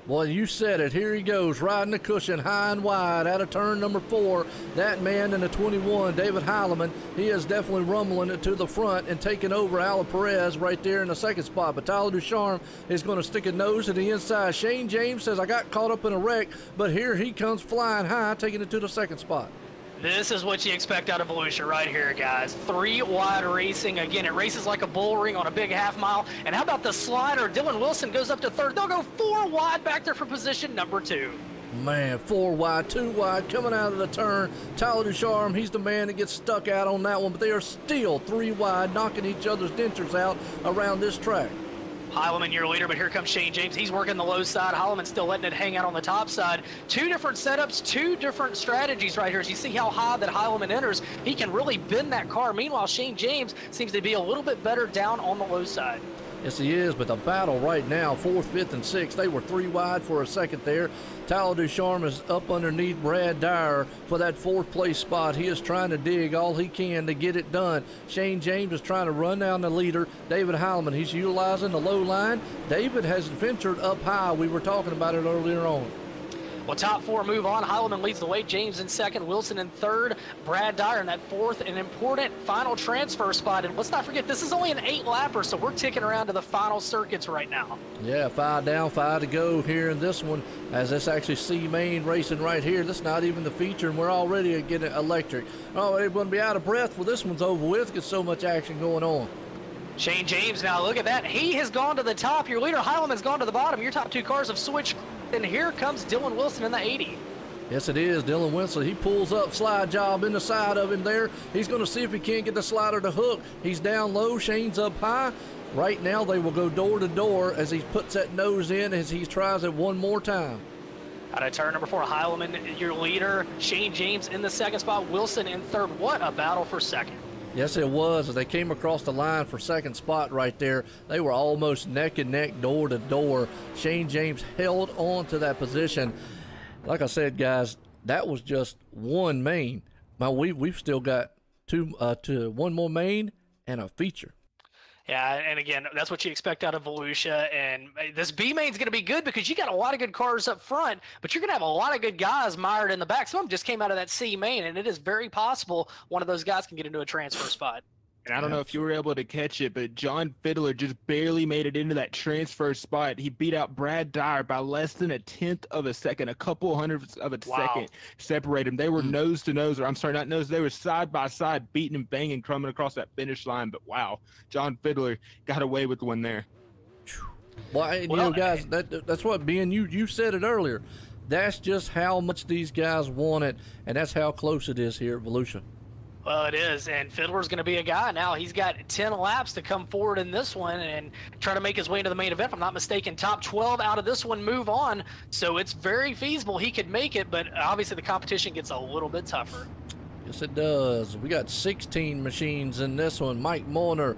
Well, you said it. Here he goes, riding the cushion high and wide out of turn number 4. That man in the 21, David Heilemann, he is definitely rumbling it to the front and taking over Ala Perez right there in the second spot. But Tyler Ducharme is going to stick a nose to the inside. Shane James says, I got caught up in a wreck, but here he comes flying high, taking it to the second spot. This is what you expect out of Volusia right here, guys. 3 wide racing. Again, it races like a bull ring on a big half mile. And how about the slider? Dylan Wilson goes up to third. They'll go 4 wide back there for position number 2. Man, 4 wide, 2 wide, coming out of the turn. Tyler Ducharme, he's the man that gets stuck out on that one, but they are still 3 wide, knocking each other's dentures out around this track. Heilemann, your leader, but here comes Shane James. He's working the low side. Heilemann still letting it hang out on the top side. 2 different setups, 2 different strategies right here. As you see how high that Heilemann enters, he can really bend that car. Meanwhile, Shane James seems to be a little bit better down on the low side. Yes, he is, but the battle right now, 4th, 5th, and 6th, they were 3 wide for a second there. Tyler Ducharme is up underneath Brad Dyer for that 4th place spot. He is trying to dig all he can to get it done. Shane James is trying to run down the leader, David Heilemann. He's utilizing the low line. David has ventured up high. We were talking about it earlier on. Well, top 4 move on. Heilemann leads the way. James in 2nd, Wilson in 3rd, Brad Dyer in that 4th, an important final transfer spot. And let's not forget, this is only an 8-lapper, so we're ticking around to the final circuits right now. Yeah, 5 down, 5 to go here in this one, as this actually C-Main racing right here. This is not even the feature, and we're already getting electric. Oh, they're going to be out of breath when this one's over with. Get so much action going on. Shane James now, look at that. He has gone to the top. Your leader, Heilemann, has gone to the bottom. Your top 2 cars have switched. And here comes Dylan Wilson in the 80. Yes, it is. Dylan Wilson, he pulls up, slide job in the side of him there. He's going to see if he can't get the slider to hook. He's down low. Shane's up high. Right now, they will go door to door as he puts that nose in as he tries it one more time. Out of turn number 4, Heilemann, your leader. Shane James in the 2nd spot. Wilson in 3rd. What a battle for 2nd. Yes, it was. As they came across the line for 2nd spot right there, they were almost neck and neck, door to door. Shane James held on to that position. Like I said, guys, that was just one main. Now we've still got one more main and a feature. Yeah, and again, that's what you expect out of Volusia. And this B main's going to be good because you got a lot of good cars up front, but you're going to have a lot of good guys mired in the back. Some of them just came out of that C main, and it is very possible one of those guys can get into a transfer spot. And I don't know if you were able to catch it, but John Fiddler just barely made it into that transfer spot. He beat out Brad Dyer by less than 1/10 of a second, a couple hundredths of a second separate them. They were nose to nose, or I'm sorry, not nose. They were side by side, beating and banging, coming across that finish line. But wow, John Fiddler got away with one there. Well, you know, guys, that's what being you said it earlier. That's just how much these guys want it, and that's how close it is here at Volusia. Well, it is, and Fiddler's going to be a guy now. He's got 10 laps to come forward in this one and try to make his way into the main event. If I'm not mistaken, top 12 out of this one move on, so it's very feasible he could make it, but obviously the competition gets a little bit tougher. Yes, it does. We got 16 machines in this one. Mike Molnar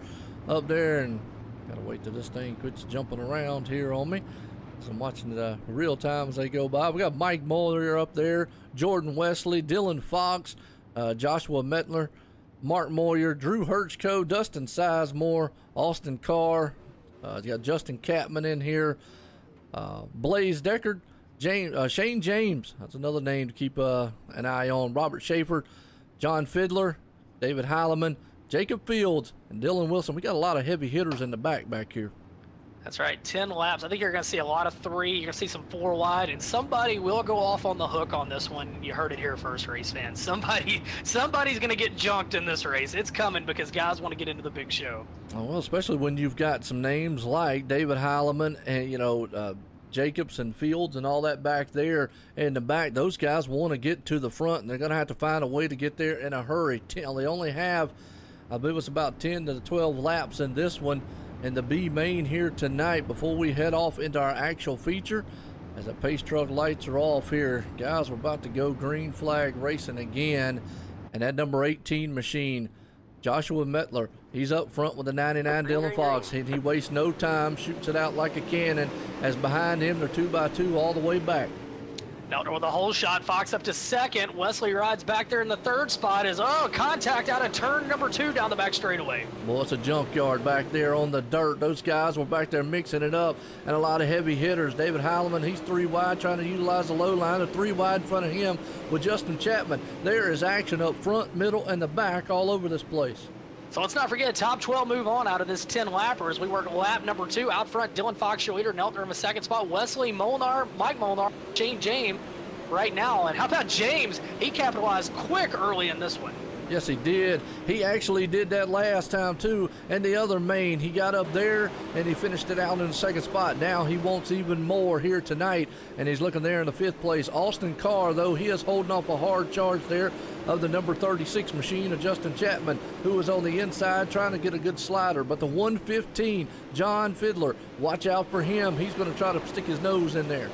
up there, and got to wait till this thing quits jumping around here on me. So I'm watching the real time as they go by. We got Mike Molnar up there, Jordan Wesley, Dylan Fox, Joshua Metler, Mark Moyer, Drew Hertzko, Dustin Sizemore, Austin Carr. You got Justin Catman in here, Blaze Deckard, Shane James. That's another name to keep an eye on. Robert Schaefer, John Fiddler, David Heilemann, Jacob Fields, and Dylan Wilson. We got a lot of heavy hitters in the back here. That's right, 10 laps. I think you're going to see a lot of 3. You're going to see some 4 wide, and somebody will go off on the hook on this one. You heard it here first, race fans. Somebody's going to get junked in this race. It's coming because guys want to get into the big show. Oh, well, especially when you've got some names like David Heilemann and, Jacobs and Fields and all that back there in the back. Those guys want to get to the front, and they're going to have to find a way to get there in a hurry. They only have, I believe it's about 10 to 12 laps in this one in the B main here tonight before we head off into our actual feature. As the pace truck lights are off here, guys, we're about to go green flag racing again. And that number 18 machine, Joshua Mettler, he's up front with the 99 Dylan Fox. He wastes no time, shoots it out like a cannon. As behind him, they're 2x2 all the way back. Nelder with a hole shot. Fox up to second. Wesley rides back there in the 3rd spot. Contact out of turn number 2 down the back straightaway. Well, it's a junkyard back there on the dirt. Those guys were back there mixing it up, and a lot of heavy hitters. David Heilemann, he's 3 wide, trying to utilize the low line. 3 wide in front of him with Justin Chapman. There is action up front, middle, and the back all over this place. So let's not forget, top 12 move on out of this 10 lapper as we work lap number 2. Out front, Dylan Fox, your leader. Neltner in the 2nd spot. Wesley, Molnar, Mike Molnar, Shane James right now. And how about James? He capitalized quick early in this one. Yes, he did. He actually did that last time, too. And the other main, he got up there, and he finished it out in the 2nd spot. Now he wants even more here tonight, and he's looking there in the 5th place. Austin Carr, though, he is holding off a hard charge there of the number 36 machine of Justin Chapman, who was on the inside trying to get a good slider. But the 115, John Fiddler, watch out for him. He's going to try to stick his nose in there.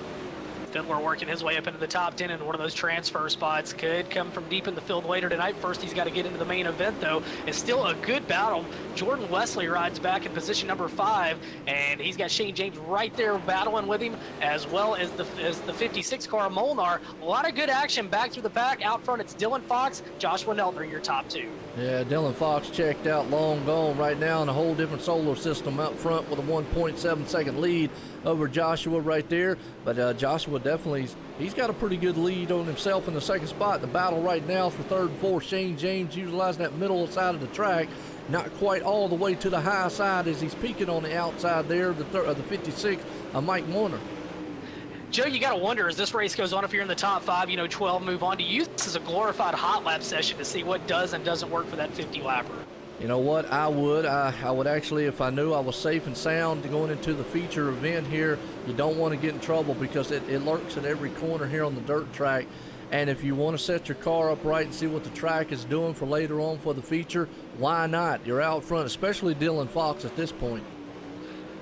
Fiddler working his way up into the top 10 in one of those transfer spots. Could come from deep in the field later tonight. First, he's got to get into the main event, though. It's still a good battle. Jordan Wesley rides back in position number 5, and he's got Shane James right there battling with him, as well as the 56 car, Molnar. A lot of good action back through the back. Out front, it's Dylan Fox, Joshua Neltner, your top 2. Yeah, Dylan Fox checked out, long gone right now in a whole different solar system out front with a 1.7 second lead over Joshua right there. But Joshua definitely, he's got a pretty good lead on himself in the 2nd spot. The battle right now for 3rd and 4th, Shane James utilizing that middle side of the track, not quite all the way to the high side as he's peaking on the outside there of the 56, Mike Warner. Joe, you got to wonder, as this race goes on, if you're in the top 5, 12 move on, to use this as a glorified hot lap session to see what does and doesn't work for that 50 lapper. You know what? I would actually, if I knew I was safe and sound going into the feature event here. You don't want to get in trouble because it lurks at every corner here on the dirt track. And if you want to set your car up right and see what the track is doing for later on for the feature, why not? You're out front, especially Dylan Fox at this point.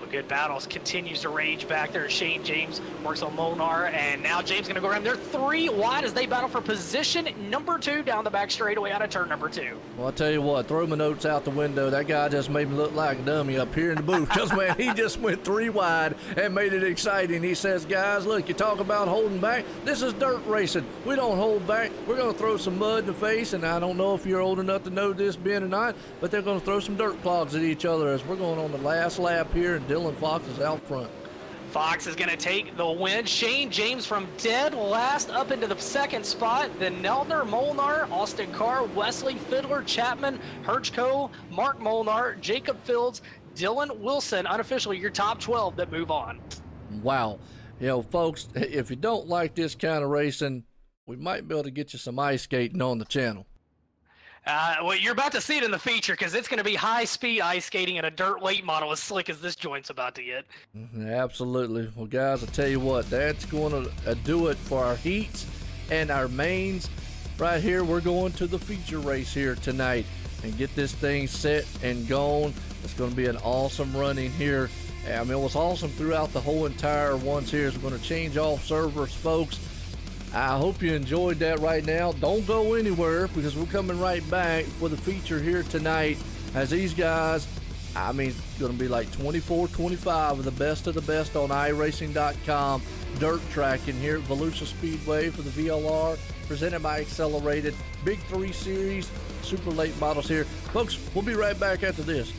Good battles, continues to rage back there. Shane James works on Molnar, and now James going to go around. They're 3 wide as they battle for position number 2 down the back straightaway out of turn number 2. Well, I'll tell you what, throw my notes out the window. That guy just made me look like a dummy up here in the booth because, man, he just went 3 wide and made it exciting. He says, guys, look, you talk about holding back. This is dirt racing. We don't hold back. We're going to throw some mud in the face, and I don't know if you're old enough to know this, Ben, or not, but they're going to throw some dirt clogs at each other as we're going on the last lap here, and Dylan Fox is out front. Fox is going to take the win. Shane James from dead last up into the 2nd spot. Then Neltner, Molnar, Austin Carr, Wesley, Fiddler, Chapman, Hirschko, Mark Molnar, Jacob Fields, Dylan Wilson. Unofficially, your top 12 that move on. Wow. Folks, if you don't like this kind of racing, we might be able to get you some ice skating on the channel. Well, you're about to see it in the feature because it's going to be high-speed ice skating in a dirt late model as slick as this joint's about to get. Absolutely. Well, guys, I'll tell you what, that's going to do it for our heats and our mains. Right here, we're going to the feature race here tonight and get this thing set and going. It's going to be an awesome running here. I mean, it was awesome throughout the whole entire ones here. So we're going to change off servers, folks. I hope you enjoyed that right now. Don't go anywhere because we're coming right back for the feature here tonight as these guys, I mean, it's going to be like 24, 25 of the best on iracing.com dirt tracking here at Volusia Speedway for the VLR, presented by X.CELERATED. Big 3 Series, super late models here. Folks, we'll be right back after this.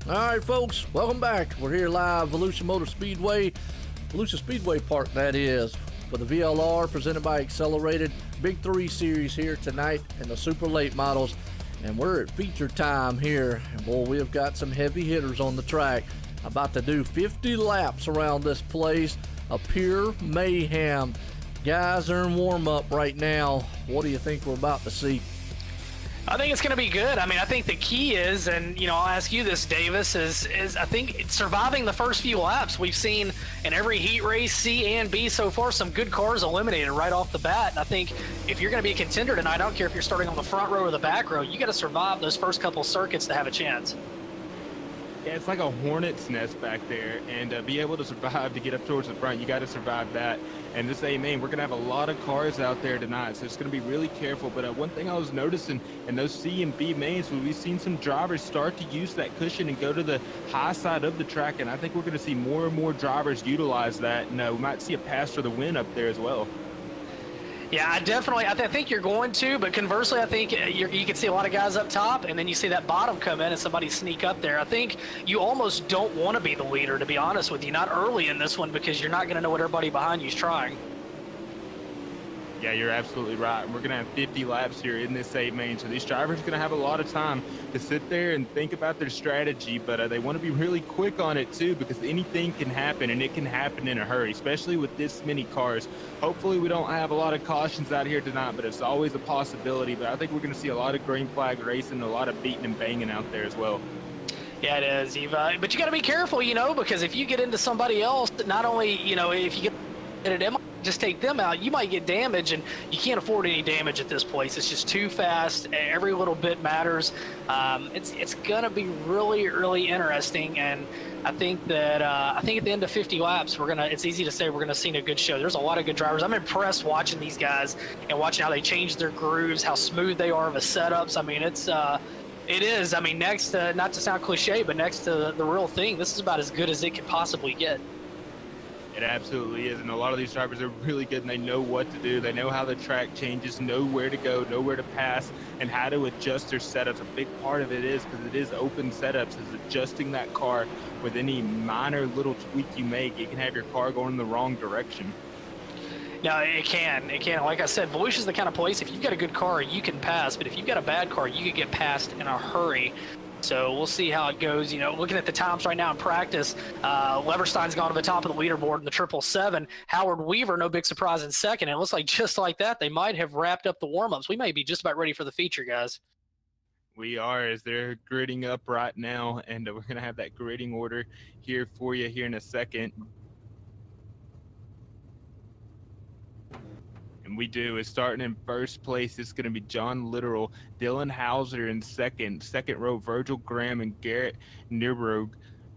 All right, folks, welcome back. We're here live, Volusia Motor Speedway, Volusia Speedway Park, that is, for the VLR presented by X.CELERATED. Big 3 series here tonight and the super late models. And we're at feature time here. And boy, we've got some heavy hitters on the track. About to do 50 laps around this place. A pure mayhem. Guys are in warm-up right now. What do you think we're about to see? I think it's going to be good. I mean, I think the key is, and you know, I'll ask you this, Davis, is I think it's surviving the first few laps. We've seen in every heat race, C and B so far, some good cars eliminated right off the bat. And I think if you're going to be a contender tonight, I don't care if you're starting on the front row or the back row, you got to survive those first couple circuits to have a chance. Yeah, it's like a hornet's nest back there, and be able to survive to get up towards the front, you got to survive that. And this A-main, we're going to have a lot of cars out there tonight, so it's going to be really careful. But one thing I was noticing in those C and B mains, we've seen some drivers start to use that cushion and go to the high side of the track, and I think we're going to see more and more drivers utilize that. And we might see a pass for the win up there as well. Yeah, I think you're going to, but conversely, I think you can see a lot of guys up top, and then you see that bottom come in and somebody sneak up there. I think you almost don't want to be the leader, to be honest with you, not early in this one, because you're not going to know what everybody behind you is trying. Yeah, you're absolutely right. We're going to have 50 laps here in this 8-main, so these drivers are going to have a lot of time to sit there and think about their strategy, but they want to be really quick on it too, because anything can happen, and it can happen in a hurry, especially with this many cars. Hopefully we don't have a lot of cautions out here tonight, but it's always a possibility. But I think we're going to see a lot of green flag racing, a lot of beating and banging out there as well. Yeah, it is, Eva. But you got to be careful, you know, because if you get into somebody else, not only, you know, if you get at them, just take them out, you might get damage, and you can't afford any damage at this place. It's just too fast. Every little bit matters. It's gonna be really, really interesting, and I think that at the end of 50 laps, it's easy to say we're gonna see a good show. There's a lot of good drivers. I'm impressed watching these guys and watching how they change their grooves, how smooth they are of the setups. I mean, it is. I mean, next to, not to sound cliche, but next to the real thing, this is about as good as it could possibly get. It absolutely is, and a lot of these drivers are really good, and they know what to do. They know how the track changes, know where to go, know where to pass, and how to adjust their setups. A big part of it is, because it is open setups, is adjusting that car with any minor little tweak you make. It can have your car going in the wrong direction. No, it can. Like I said, Volusia is the kind of place, if you've got a good car, you can pass, but if you've got a bad car, you can get passed in a hurry. So we'll see how it goes. You know, looking at the times right now in practice, Leverstein's gone to the top of the leaderboard in the 777. Howard Weaver, no big surprise, in second. It looks like just like that, they might have wrapped up the warm-ups. We may be just about ready for the feature, guys. We are, as they're gridding up right now, and we're going to have that gridding order here for you here in a second. And we do. It's starting in first place. It's going to be John Littoral, Dylan Hauser in second row, Virgil Graham and Garrett Nierberg,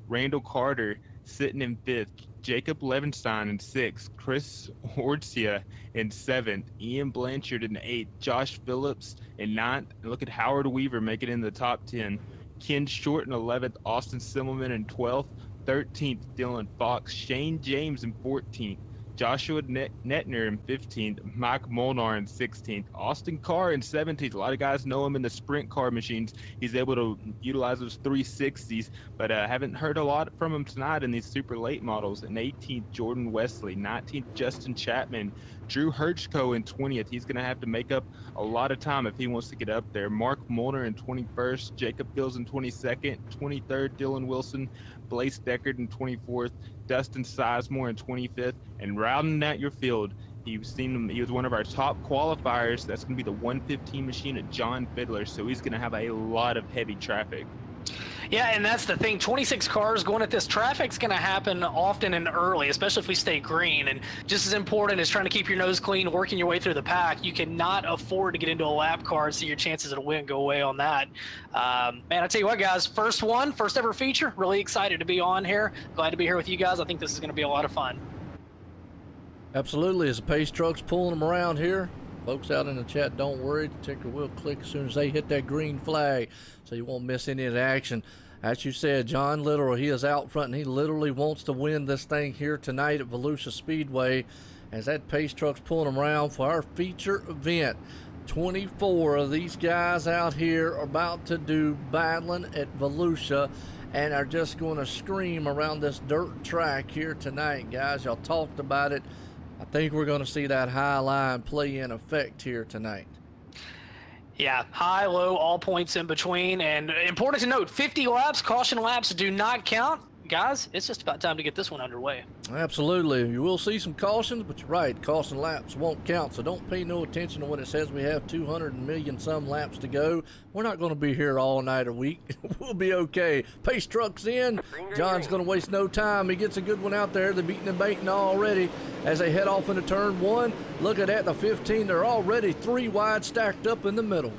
Randall Carter sitting in fifth, Jacob Levenstein in sixth, Chris Ortzia in seventh, Ian Blanchard in eighth, Josh Phillips in ninth, and look at Howard Weaver making it in the top 10, Ken Short in 11th, Austin Simmelman in 12th, 13th, Dylan Fox, Shane James in 14th, Joshua Netner in 15th, Mike Molnar in 16th, Austin Carr in 17th. A lot of guys know him in the sprint car machines. He's able to utilize those 360s, but haven't heard a lot from him tonight in these super late models. In 18th, Jordan Wesley, 19th, Justin Chapman, Drew Hirschko in 20th. He's going to have to make up a lot of time if he wants to get up there. Mark Molnar in 21st, Jacob Fields in 22nd, 23rd, Dylan Wilson, Blaise Deckard in 24th, Dustin Sizemore in 25th, and rounding out your field, he was one of our top qualifiers. That's going to be the 115 machine at John Fiddler, so he's going to have a lot of heavy traffic. Yeah, and that's the thing. 26 cars going at this. Traffic's going to happen often and early, especially if we stay green. And just as important as trying to keep your nose clean, working your way through the pack, you cannot afford to get into a lap car and see your chances of a win go away on that. Man, I tell you what, guys, first ever feature. Really excited to be on here. Glad to be here with you guys. I think this is going to be a lot of fun. Absolutely. As the pace truck's pulling them around here, folks out in the chat, don't worry. The ticker will click as soon as they hit that green flag, so you won't miss any of the action. As you said, John Littoral, he is out front, and he literally wants to win this thing here tonight at Volusia Speedway as that pace truck's pulling him around for our feature event. 24 of these guys out here are about to do battling at Volusia and are just going to scream around this dirt track here tonight, guys. Y'all talked about it. I think we're going to see that high line play in effect here tonight. Yeah, high, low, all points in between. And important to note, 50 laps, caution laps do not count. Guys, it's just about time to get this one underway. Absolutely. You will see some cautions, but you're right, caution laps won't count, so don't pay no attention to when it says we have 200 million some laps to go. We're not going to be here all night or week. We'll be okay. Pace truck's in. John's going to waste no time. He gets a good one out there. They're beating and baiting already as they head off into turn 1. Look at that, the 15. They're already 3 wide stacked up in the middle.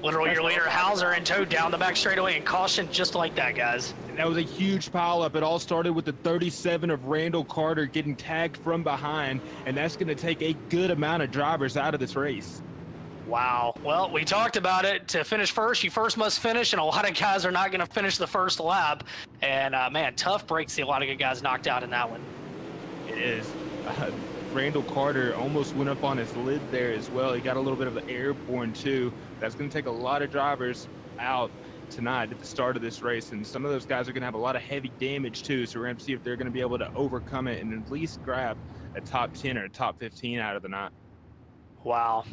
Literally, your leader, Hauser, and towed down the back straightaway and caution just like that, guys. And that was a huge pileup. It all started with the 37 of Randall Carter getting tagged from behind, and that's going to take a good amount of drivers out of this race. Wow. Well, we talked about it. To finish first, you first must finish, and a lot of guys are not going to finish the first lap. And, man, tough break to see a lot of good guys knocked out in that one. It is. Randall Carter almost went up on his lid there as well. He got a little bit of an airborne too. That's going to take a lot of drivers out tonight at the start of this race, and some of those guys are going to have a lot of heavy damage too, so we're going to see if they're going to be able to overcome it and at least grab a top 10 or a top 15 out of the night. Wow.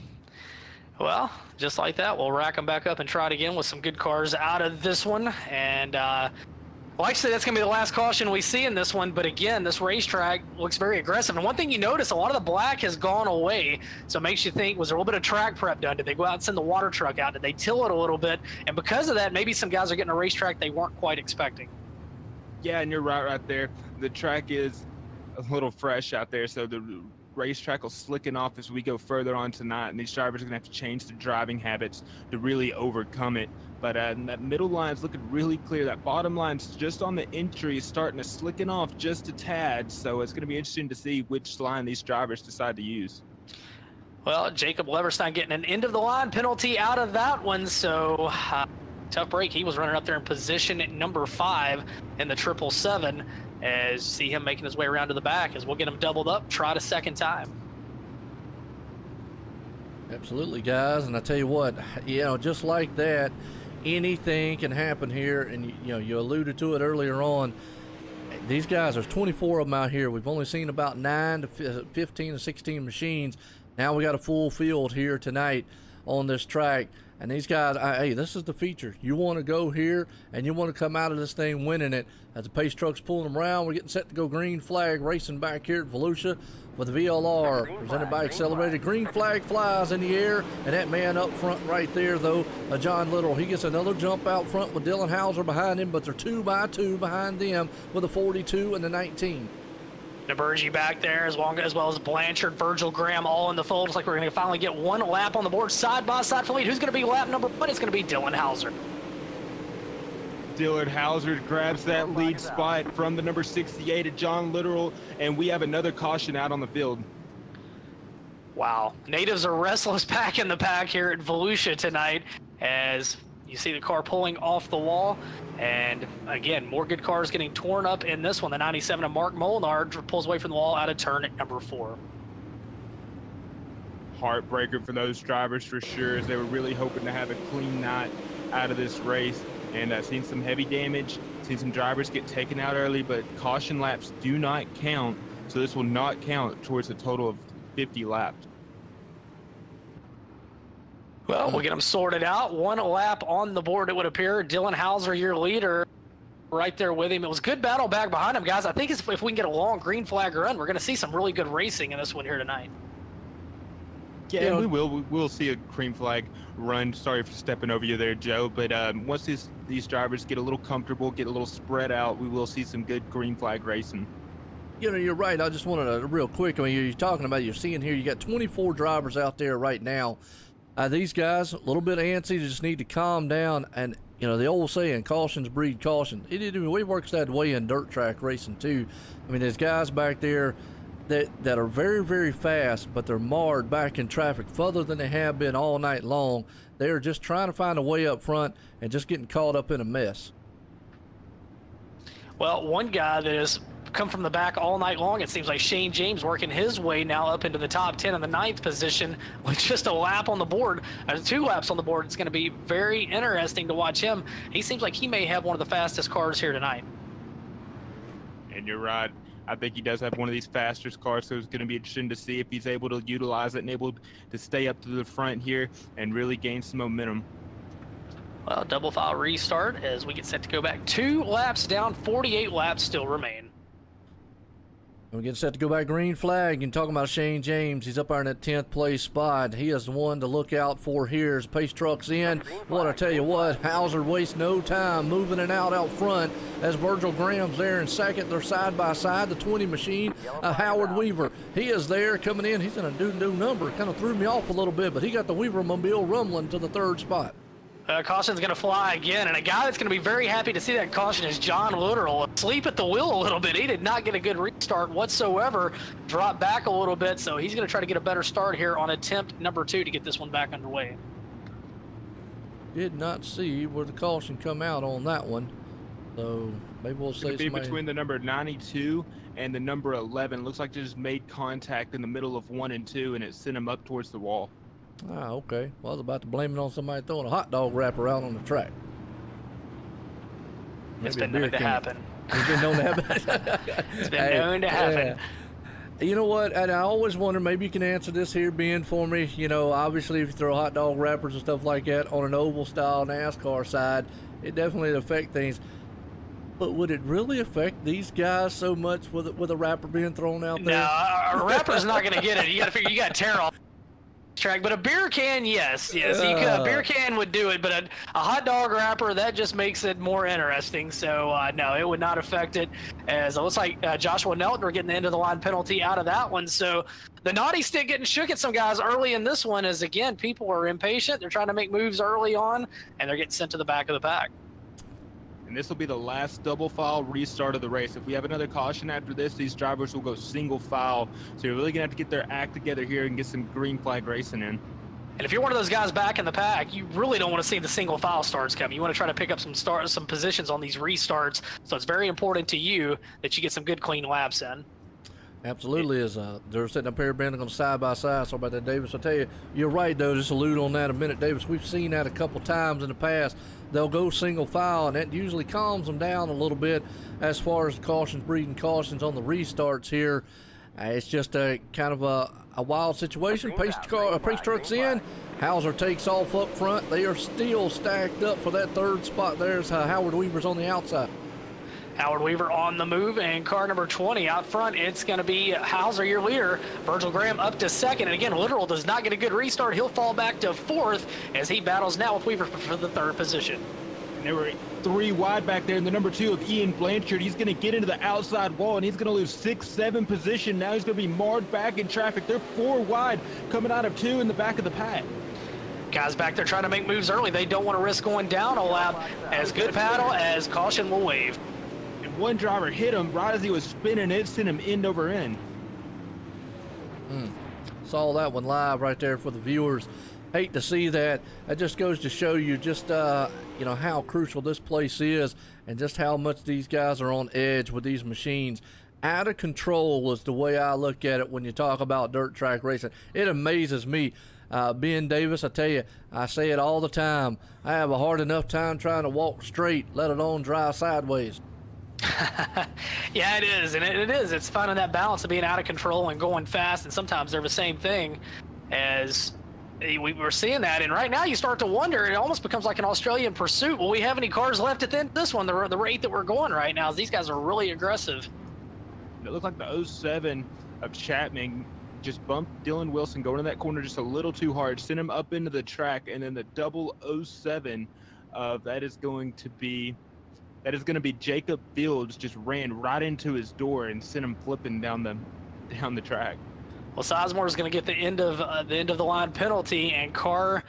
Well, just like that, we'll rack them back up and try it again with some good cars out of this one. And well, actually, that's going to be the last caution we see in this one. But again, this racetrack looks very aggressive. And one thing you notice, a lot of the black has gone away. So it makes you think, was there a little bit of track prep done? Did they go out and send the water truck out? Did they till it a little bit? And because of that, maybe some guys are getting a racetrack they weren't quite expecting. Yeah, and you're right there. The track is a little fresh out there. So the racetrack will slicken off as we go further on tonight. And these drivers are going to have to change their driving habits to really overcome it. But that middle line's looking really clear. That bottom line's just on the entry, starting to slicken off just a tad. So it's going to be interesting to see which line these drivers decide to use. Well, Jacob Leverstein getting an end of the line penalty out of that one. So tough break. He was running up there in position at number 5 in the 777. As you see him making his way around to the back, as we'll get him doubled up, try it a second time. Absolutely, guys. And I tell you what, you know, just like that, anything can happen here. And you know, you alluded to it earlier on. These guys, there's 24 of them out here. We've only seen about 9 to 15 to 16 machines. Now we got a full field here tonight on this track. And these guys, hey, this is the feature. You want to go here and you want to come out of this thing winning it. As the pace truck's pulling them around, we're getting set to go green flag racing back here at Volusia with the VLR presented by X.CELERATED. Green flag flies in the air, and that man up front right there, though, John Little, he gets another jump out front with Dylan Hauser behind him, but they're 2 by 2 behind them with the 42 and the 19. Nabergi back there, as well as Blanchard, Virgil Graham, all in the fold. Looks like we're going to finally get one lap on the board, side by side for lead. Who's going to be lap number 1? It's going to be Dylan Hauser. Dylan Hauser grabs that lead spot from the number 68 at John Little, and we have another caution out on the field. Wow. Natives are restless back in the pack here at Volusia tonight, as you see the car pulling off the wall. And again, more good cars getting torn up in this one. The 97 of Mark Molnar pulls away from the wall out of turn at number 4. Heartbreaker for those drivers for sure, as they were really hoping to have a clean night out of this race. And I've seen some heavy damage, seen some drivers get taken out early, but caution laps do not count. So this will not count towards a total of 50 laps. Well, we'll get them sorted out. 1 lap on the board, it would appear. Dylan Hauser, your leader, right there with him. It was good battle back behind him, guys. I think if we can get a long green flag run, we're going to see some really good racing in this one here tonight. Yeah, you know, we will. We'll see a green flag run. Sorry for stepping over you there, Joe. But once these drivers get a little comfortable, get a little spread out, we will see some good green flag racing. You know, you're right. I just wanted to real quick. I mean, you're talking about, you're seeing here, you got 24 drivers out there right now. These guys, a little bit antsy, just need to calm down. And, you know, the old saying, cautions breed caution. We works that way in dirt track racing, too. I mean, there's guys back there that are very, very fast, but they're marred back in traffic further than they have been all night long. They're just trying to find a way up front and just getting caught up in a mess. Well, one guy that is come from the back all night long. It seems like Shane James working his way now up into the top 10 in the 9th position with just a lap on the board, 2 laps on the board. It's going to be very interesting to watch him. He seems like he may have one of the fastest cars here tonight. And you're right. I think he does have one of these fastest cars, so it's going to be interesting to see if he's able to utilize it and able to stay up to the front here and really gain some momentum. Well, double file restart as we get set to go back 2 laps down, 48 laps still remain. We get set to go back green flag. And talking about Shane James, he's up there in that 10th place spot. He is the one to look out for here as pace trucks in. What I tell you what, Hauser wastes no time moving it out front as Virgil Graham's there in second. They're side by side, the 20 machine, Howard Weaver. He is there coming in. He's in a do number. Kind of threw me off a little bit, but he got the Weaver mobile rumbling to the 3rd spot. Caution's going to fly again, and a guy that's going to be very happy to see that caution is John Literal. Asleep at the wheel a little bit. He did not get a good restart whatsoever. Dropped back a little bit, so he's going to try to get a better start here on attempt number 2 to get this one back underway. Did not see where the caution come out on that one, so maybe we'll say it's between the number 92 and the number 11. Looks like they just made contact in the middle of 1 and 2, and it sent him up towards the wall. Ah, okay. Well, I was about to blame it on somebody throwing a hot dog wrapper out on the track. It's been known to happen. It's been known to happen. It's been known to happen. You know what? And I always wonder, maybe you can answer this here, Ben, for me. You know, obviously, if you throw hot dog wrappers and stuff like that on an oval-style NASCAR side, it definitely affects things. But would it really affect these guys so much with a wrapper being thrown out there? No, a wrapper's not going to get it. You got to figure, you got to tear off track, but a beer can, yes, you could, a beer can would do it, but a hot dog wrapper, that just makes it more interesting. So no, it would not affect it, as it looks like Joshua Nelton are getting the end of the line penalty out of that one. So the naughty stick getting shook at some guys early in this one is, again, people are impatient. They're trying to make moves early on, and they're getting sent to the back of the pack. And this will be the last double file restart of the race. If we have another caution after this, these drivers will go single file. So you're really going to have to get their act together here and get some green flag racing in. And if you're one of those guys back in the pack, you really don't want to see the single file starts coming. You want to try to pick up some positions on these restarts. So it's very important to you that you get some good, clean laps in. Absolutely. They're sitting up here bending on side by side. Sorry about that, Davis. I'll tell you, you're right, though. Just allude on that a minute, Davis. We've seen that a couple times in the past. They'll go single file, and that usually calms them down a little bit as far as the cautions, breeding cautions on the restarts here. It's just a kind of a wild situation. Pace truck's in. Hauser takes off up front. They are still stacked up for that 3rd spot. There's Howard Weaver's on the outside. Howard Weaver on the move, and car number 20 out front, it's going to be Hauser, your leader. Virgil Graham up to 2nd, and again, Literal does not get a good restart. He'll fall back to 4th as he battles now with Weaver for the 3rd position. And there were 3 wide back there in the number 2 of Ian Blanchard. He's going to get into the outside wall, and he's going to lose 6-7 position. Now he's going to be marred back in traffic. They're 4 wide coming out of 2 in the back of the pack. Guys back there trying to make moves early. They don't want to risk going down a lap. As good paddle as caution will wave. One driver hit him right as he was spinning. It sent him end over end. Saw that one live right there for the viewers. Hate to see that. That just goes to show you just you know, how crucial this place is and just how much these guys are on edge with these machines. Out of control is the way I look at it when you talk about dirt track racing. It amazes me. Ben Davis, I tell you, I say it all the time. I have a hard enough time trying to walk straight, let alone drive sideways. Yeah, it is, and it is. It's finding that balance of being out of control and going fast, and sometimes they're the same thing. As we're seeing that, and right now you start to wonder, it almost becomes like an Australian pursuit. Will we have any cars left at the end of this one? The rate that we're going right now, these guys are really aggressive. It looked like the 07 of Chapman just bumped Dylan Wilson going to that corner just a little too hard, sent him up into the track, and then the 007 of that is going to be Jacob Fields, just ran right into his door and sent him flipping down the track. Well, Sizemore is going to get the end of the line penalty, and car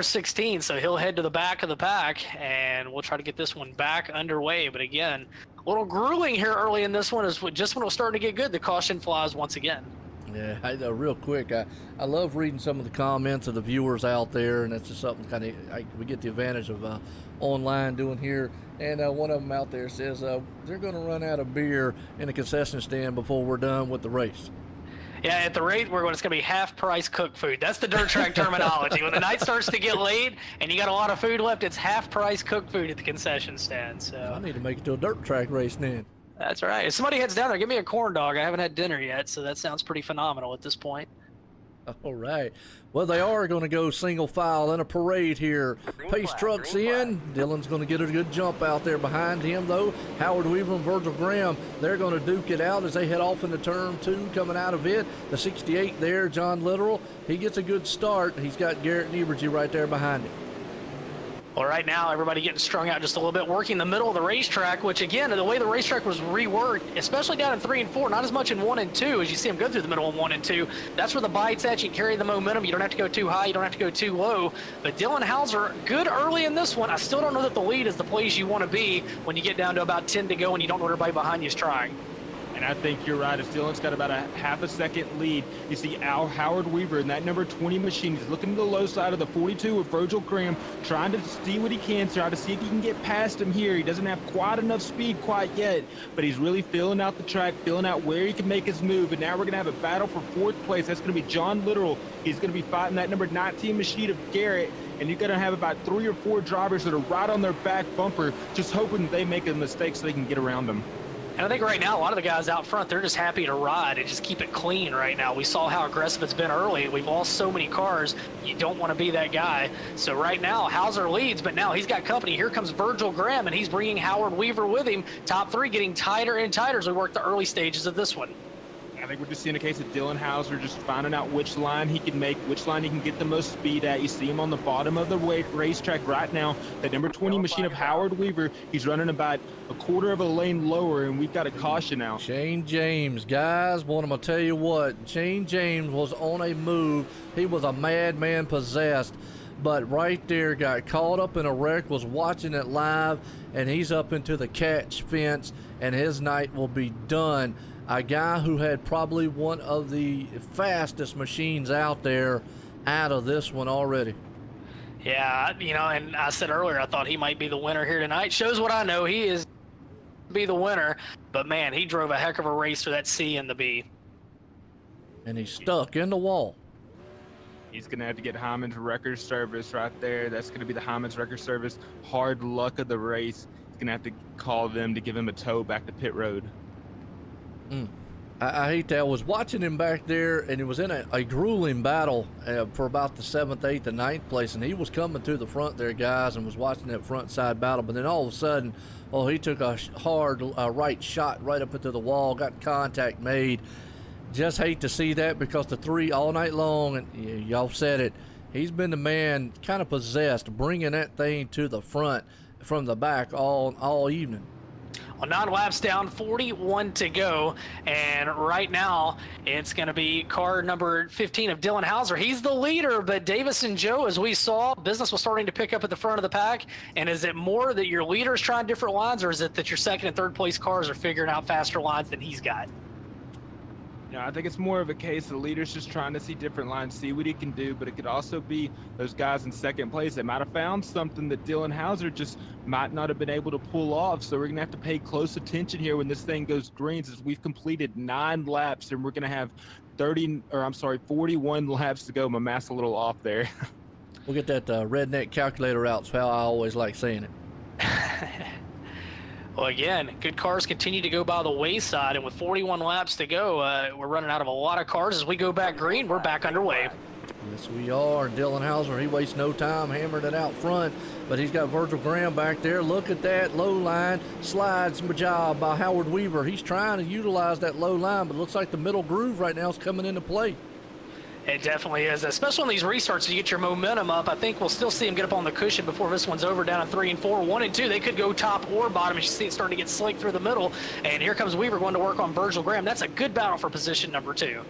16, so he'll head to the back of the pack, and we'll try to get this one back underway. But again, a little grueling here early in this one is just when it was starting to get good. The caution flies once again. Yeah, real quick, I love reading some of the comments of the viewers out there, and that's just something we get the advantage of online doing here. And one of them out there says they're going to run out of beer in the concession stand before we're done with the race. Yeah, at the rate it's going to be half-price cooked food. That's the dirt track terminology. When the night starts to get late and you got a lot of food left, it's half-price cooked food at the concession stand. So I need to make it to a dirt track race then. That's right. If somebody heads down there, give me a corn dog. I haven't had dinner yet, so that sounds pretty phenomenal at this point. All right. Well, they are going to go single file in a parade here. Pace trucks in. Dylan's going to get a good jump out there behind him, though. Howard Weaver and Virgil Graham, they're going to duke it out as they head off into turn 2 coming out of it. The 68 there, John Littoral, he gets a good start. He's got Garrett Niebergy right there behind him. Well, right now, everybody getting strung out just a little bit, working the middle of the racetrack, which, again, the way the racetrack was reworked, especially down in 3 and 4, not as much in 1 and 2, as you see them go through the middle of 1 and 2. That's where the bite's at. You carry the momentum. You don't have to go too high. You don't have to go too low. But Dylan Hauser, good early in this one. I still don't know that the lead is the place you want to be when you get down to about 10 to go and you don't know what everybody behind you is trying. And I think you're right. If Dylan's got about a half a second lead, you see Howard Weaver in that number 20 machine. He's looking to the low side of the 42 with Virgil Graham, trying to see what he can, try to see if he can get past him here. He doesn't have quite enough speed quite yet, but he's really filling out the track, filling out where he can make his move. And now we're going to have a battle for 4th place. That's going to be John Littoral. He's going to be fighting that number 19 machine of Garrett. And you're going to have about 3 or 4 drivers that are right on their back bumper, just hoping that they make a mistake so they can get around them. And I think right now, a lot of the guys out front, they're just happy to ride and just keep it clean right now. We saw how aggressive it's been early. We've lost so many cars. You don't want to be that guy. So right now, Hauser leads, but now he's got company. Here comes Virgil Graham, and he's bringing Howard Weaver with him. Top 3 getting tighter and tighter as we work the early stages of this one. I think we're just seeing a case of Dylan Hauser just finding out which line he can make, which line he can get the most speed at. You see him on the bottom of the racetrack right now. That number 20 machine of Howard Weaver, he's running about a quarter of a lane lower, and we've got a caution now. Shane James, guys, I'm going to tell you what, Shane James was on a move. He was a madman possessed, but right there got caught up in a wreck, was watching it live, and he's up into the catch fence, and his night will be done. A guy who had probably one of the fastest machines out there out of this one already. Yeah, you know, and I said earlier I thought he might be the winner here tonight. Shows what I know. He is be the winner, but man, he drove a heck of a race for that C and the B. And he's stuck in the wall. He's going to have to get Hyman's record service right there. That's going to be the Hyman's record service. Hard luck of the race. He's going to have to call them to give him a tow back to pit road. I hate that. I was watching him back there, and it was in a grueling battle for about the 7th, 8th, and 9th place, and he was coming to the front there, guys, and was watching that front side battle. But then all of a sudden, he took a hard right shot right up into the wall, got contact made. Just hate to see that, because the 3 all night long, and y'all said it, he's been the man kind of possessed, bringing that thing to the front from the back all evening. Well, 9 laps down, 41 to go, and right now it's going to be car number 15 of Dylan Hauser. He's the leader, but Davis and Joe, as we saw, business was starting to pick up at the front of the pack. And is it more that your leader's trying different lines, or is it that your 2nd and 3rd place cars are figuring out faster lines than he's got? You know, I think it's more of a case of the leader's just trying to see different lines, see what he can do, but it could also be those guys in 2nd place that might have found something that Dylan Hauser just might not have been able to pull off. So we're going to have to pay close attention here when this thing goes greens, as we've completed 9 laps, and we're going to have 41 laps to go. My math's a little off there. We'll get that redneck calculator out. That's how I always like saying it. Well, again, good cars continue to go by the wayside, and with 41 laps to go, we're running out of a lot of cars. As we go back green, we're back underway. Yes, we are. Dylan Hauser, he wastes no time hammering it out front, but he's got Virgil Graham back there. Look at that low line. Slides job by Howard Weaver. He's trying to utilize that low line, but it looks like the middle groove right now is coming into play. It definitely is, especially on these restarts. You get your momentum up. I think we'll still see him get up on the cushion before this one's over, down at 3 and 4. 1 and 2, they could go top or bottom. As you see, it's starting to get slick through the middle. And here comes Weaver going to work on Virgil Graham. That's a good battle for position number 2.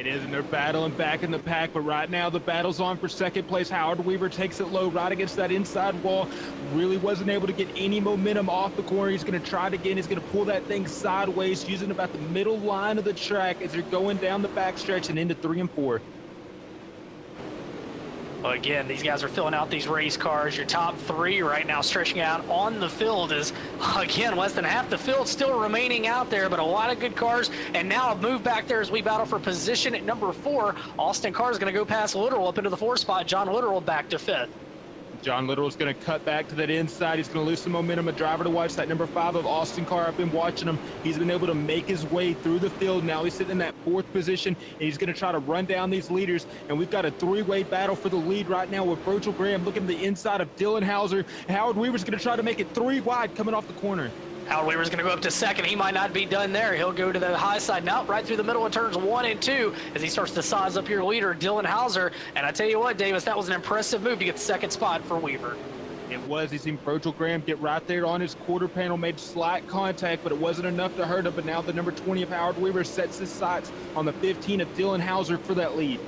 It is, and they're battling back in the pack, but right now the battle's on for second place. Howard Weaver takes it low right against that inside wall. Really wasn't able to get any momentum off the corner. He's going to try it again. He's going to pull that thing sideways, using about the middle line of the track as they're going down the backstretch and into 3 and 4. Well, again, these guys are filling out these race cars. Your top 3 right now stretching out on the field is, again, less than half the field still remaining out there, but a lot of good cars. And now a move back there as we battle for position at number 4. Austin Carr is going to go past Literal up into the 4 spot. John Literal back to 5th. John Little is going to cut back to that inside. He's going to lose some momentum. A driver to watch, that number 5 of Austin Carr. I've been watching him. He's been able to make his way through the field. Now he's sitting in that 4th position, and he's going to try to run down these leaders. And we've got a 3-way battle for the lead right now with Virgil Graham looking to the inside of Dylan Hauser. Howard Weaver's going to try to make it 3 wide coming off the corner. Howard Weaver's going to go up to 2nd. He might not be done there. He'll go to the high side now, right through the middle of turns 1 and 2 as he starts to size up your leader, Dylan Hauser. And I tell you what, Davis, that was an impressive move to get the 2nd spot for Weaver. It was. He seen Virgil Graham get right there on his quarter panel, made slight contact, but it wasn't enough to hurt him. But now the number 20 of Howard Weaver sets his sights on the 15 of Dylan Hauser for that lead.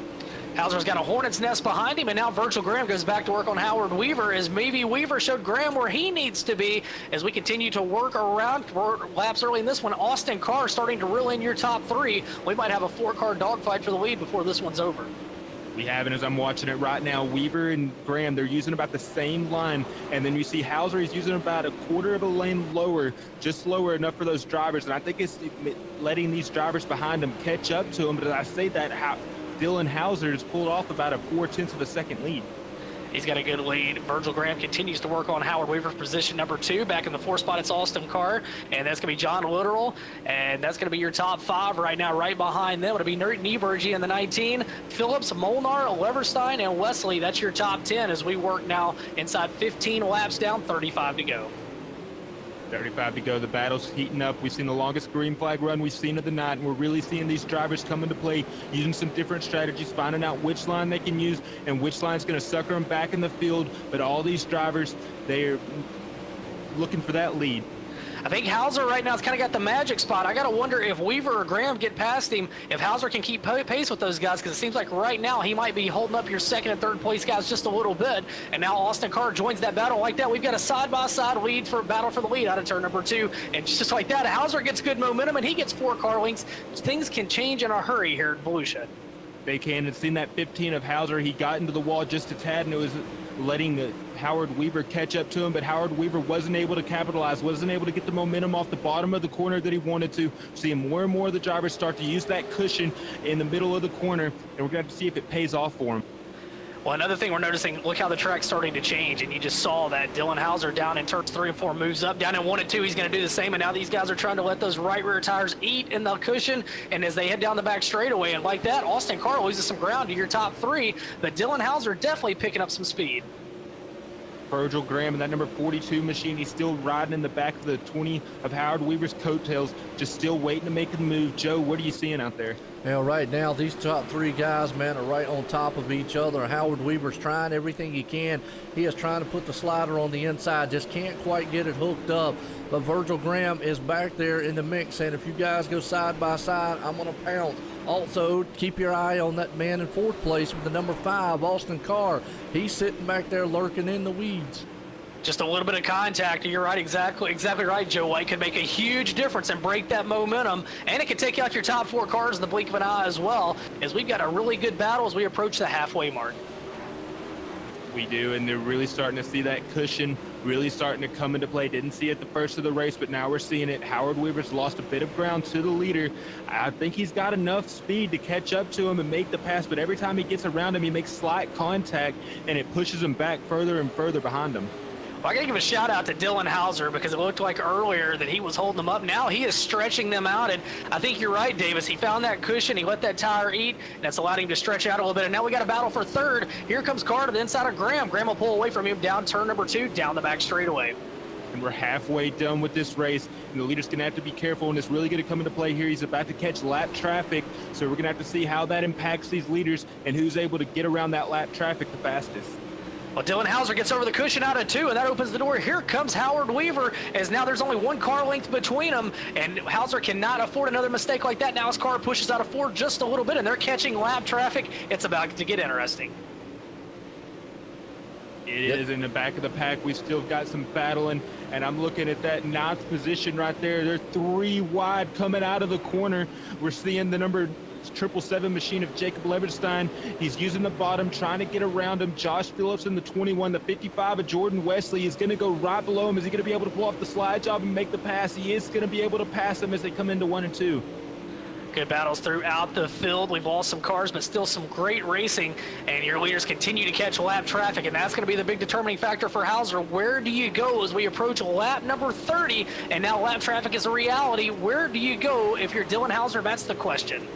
Hauser's got a hornet's nest behind him, and now Virgil Graham goes back to work on Howard Weaver as maybe Weaver showed Graham where he needs to be as we continue to work around laps early in this one. Austin Carr starting to reel in your top 3. We might have a 4-car dogfight for the lead before this one's over. We have it as I'm watching it right now. Weaver and Graham, they're using about the same line. And then you see Hauser, he's using about a quarter of a lane lower, just lower enough for those drivers. And I think it's letting these drivers behind him catch up to him. But as I say that, Dylan Hauser has pulled off about a 0.4 of a second lead. He's got a good lead. Virgil Graham continues to work on Howard Weaver's position number 2. Back in the 4 spot, it's Austin Carr, and that's going to be John Literal, and that's going to be your top 5 right now. Right behind them, it'll be Nert Nieberge in the 19, Phillips, Molnar, Leverstein, and Wesley. That's your top 10 as we work now inside 15 laps down, 35 to go. 35 to go. The battle's heating up. We've seen the longest green flag run we've seen of the night, and we're really seeing these drivers come into play, using some different strategies, finding out which line they can use and which line's going to sucker them back in the field. But all these drivers, they're looking for that lead. I think Hauser right now has kind of got the magic spot. I got to wonder if Weaver or Graham get past him, if Hauser can keep pace with those guys, because it seems like right now he might be holding up your 2nd and 3rd place guys just a little bit. And now Austin Carr joins that battle like that. We've got a side-by-side lead for battle for the lead out of turn number 2. And just like that, Hauser gets good momentum and he gets 4 car lengths. Things can change in a hurry here at Volusia. They can. And seen that 15 of Hauser, he got into the wall just a tad, and it was letting Howard Weaver catch up to him, but Howard Weaver wasn't able to capitalize, wasn't able to get the momentum off the bottom of the corner that he wanted to. Seeing more and more of the drivers start to use that cushion in the middle of the corner, and we're going to have to see if it pays off for him. Well, another thing we're noticing, look how the track's starting to change, and you just saw that Dylan Hauser down in turns 3 and 4 moves up. Down in 1 and 2, he's going to do the same, and now these guys are trying to let those right rear tires eat in the cushion, and as they head down the back straightaway, and like that, Austin Carr loses some ground to your top 3, but Dylan Hauser definitely picking up some speed. Virgil Graham in that number 42 machine, he's still riding in the back of the 20 of Howard Weaver's coattails, just still waiting to make the move. Joe, what are you seeing out there? You know, right now, these top 3 guys, man, are right on top of each other. Howard Weaver's trying everything he can. He is trying to put the slider on the inside, just can't quite get it hooked up. But Virgil Graham is back there in the mix, and if you guys go side by side, I'm going to pounce. Also, keep your eye on that man in 4th place with the number 5, Austin Carr. He's sitting back there lurking in the weeds. Just a little bit of contact, you're right, exactly right, Joe White. Could make a huge difference and break that momentum, and it could take out your top 4 cars in the blink of an eye as well, as we've got a really good battle as we approach the halfway mark. We do, and they're really starting to see that cushion really starting to come into play. Didn't see it the first of the race, but now we're seeing it. Howard Weaver's lost a bit of ground to the leader. I think he's got enough speed to catch up to him and make the pass, but every time he gets around him, he makes slight contact, and it pushes him back further and further behind him. Well, I got to give a shout out to Dylan Hauser because it looked like earlier that he was holding them up. Now he is stretching them out, and I think you're right, Davis. He found that cushion. He let that tire eat, and that's allowed him to stretch out a little bit. And now we got a battle for 3rd. Here comes Carr to the inside of Graham. Graham will pull away from him down turn number 2, down the back straightaway. And we're halfway done with this race, and the leader's going to have to be careful, and it's really going to come into play here. He's about to catch lap traffic, so we're going to have to see how that impacts these leaders and who's able to get around that lap traffic the fastest. Well, Dylan Hauser gets over the cushion out of 2, and that opens the door. Here comes Howard Weaver, as now there's only 1 car length between them, and Hauser cannot afford another mistake like that. Now his car pushes out of 4 just a little bit, and they're catching lap traffic. It's about to get interesting. It is in the back of the pack. We've still got some battling, and I'm looking at that 9th position right there. They're 3 wide coming out of the corner. We're seeing the number 777 machine of Jacob Leverstein. He's using the bottom, trying to get around him. Josh Phillips in the 21, the 55 of Jordan Wesley is going to go right below him. Is he going to be able to pull off the slide job and make the pass? He is going to be able to pass him as they come into 1 and 2. Good battles throughout the field. We've lost some cars, but still some great racing, and your leaders continue to catch lap traffic, and that's going to be the big determining factor for Hauser. Where do you go as we approach lap number 30, and now lap traffic is a reality? Where do you go if you're Dylan Hauser? That's the question.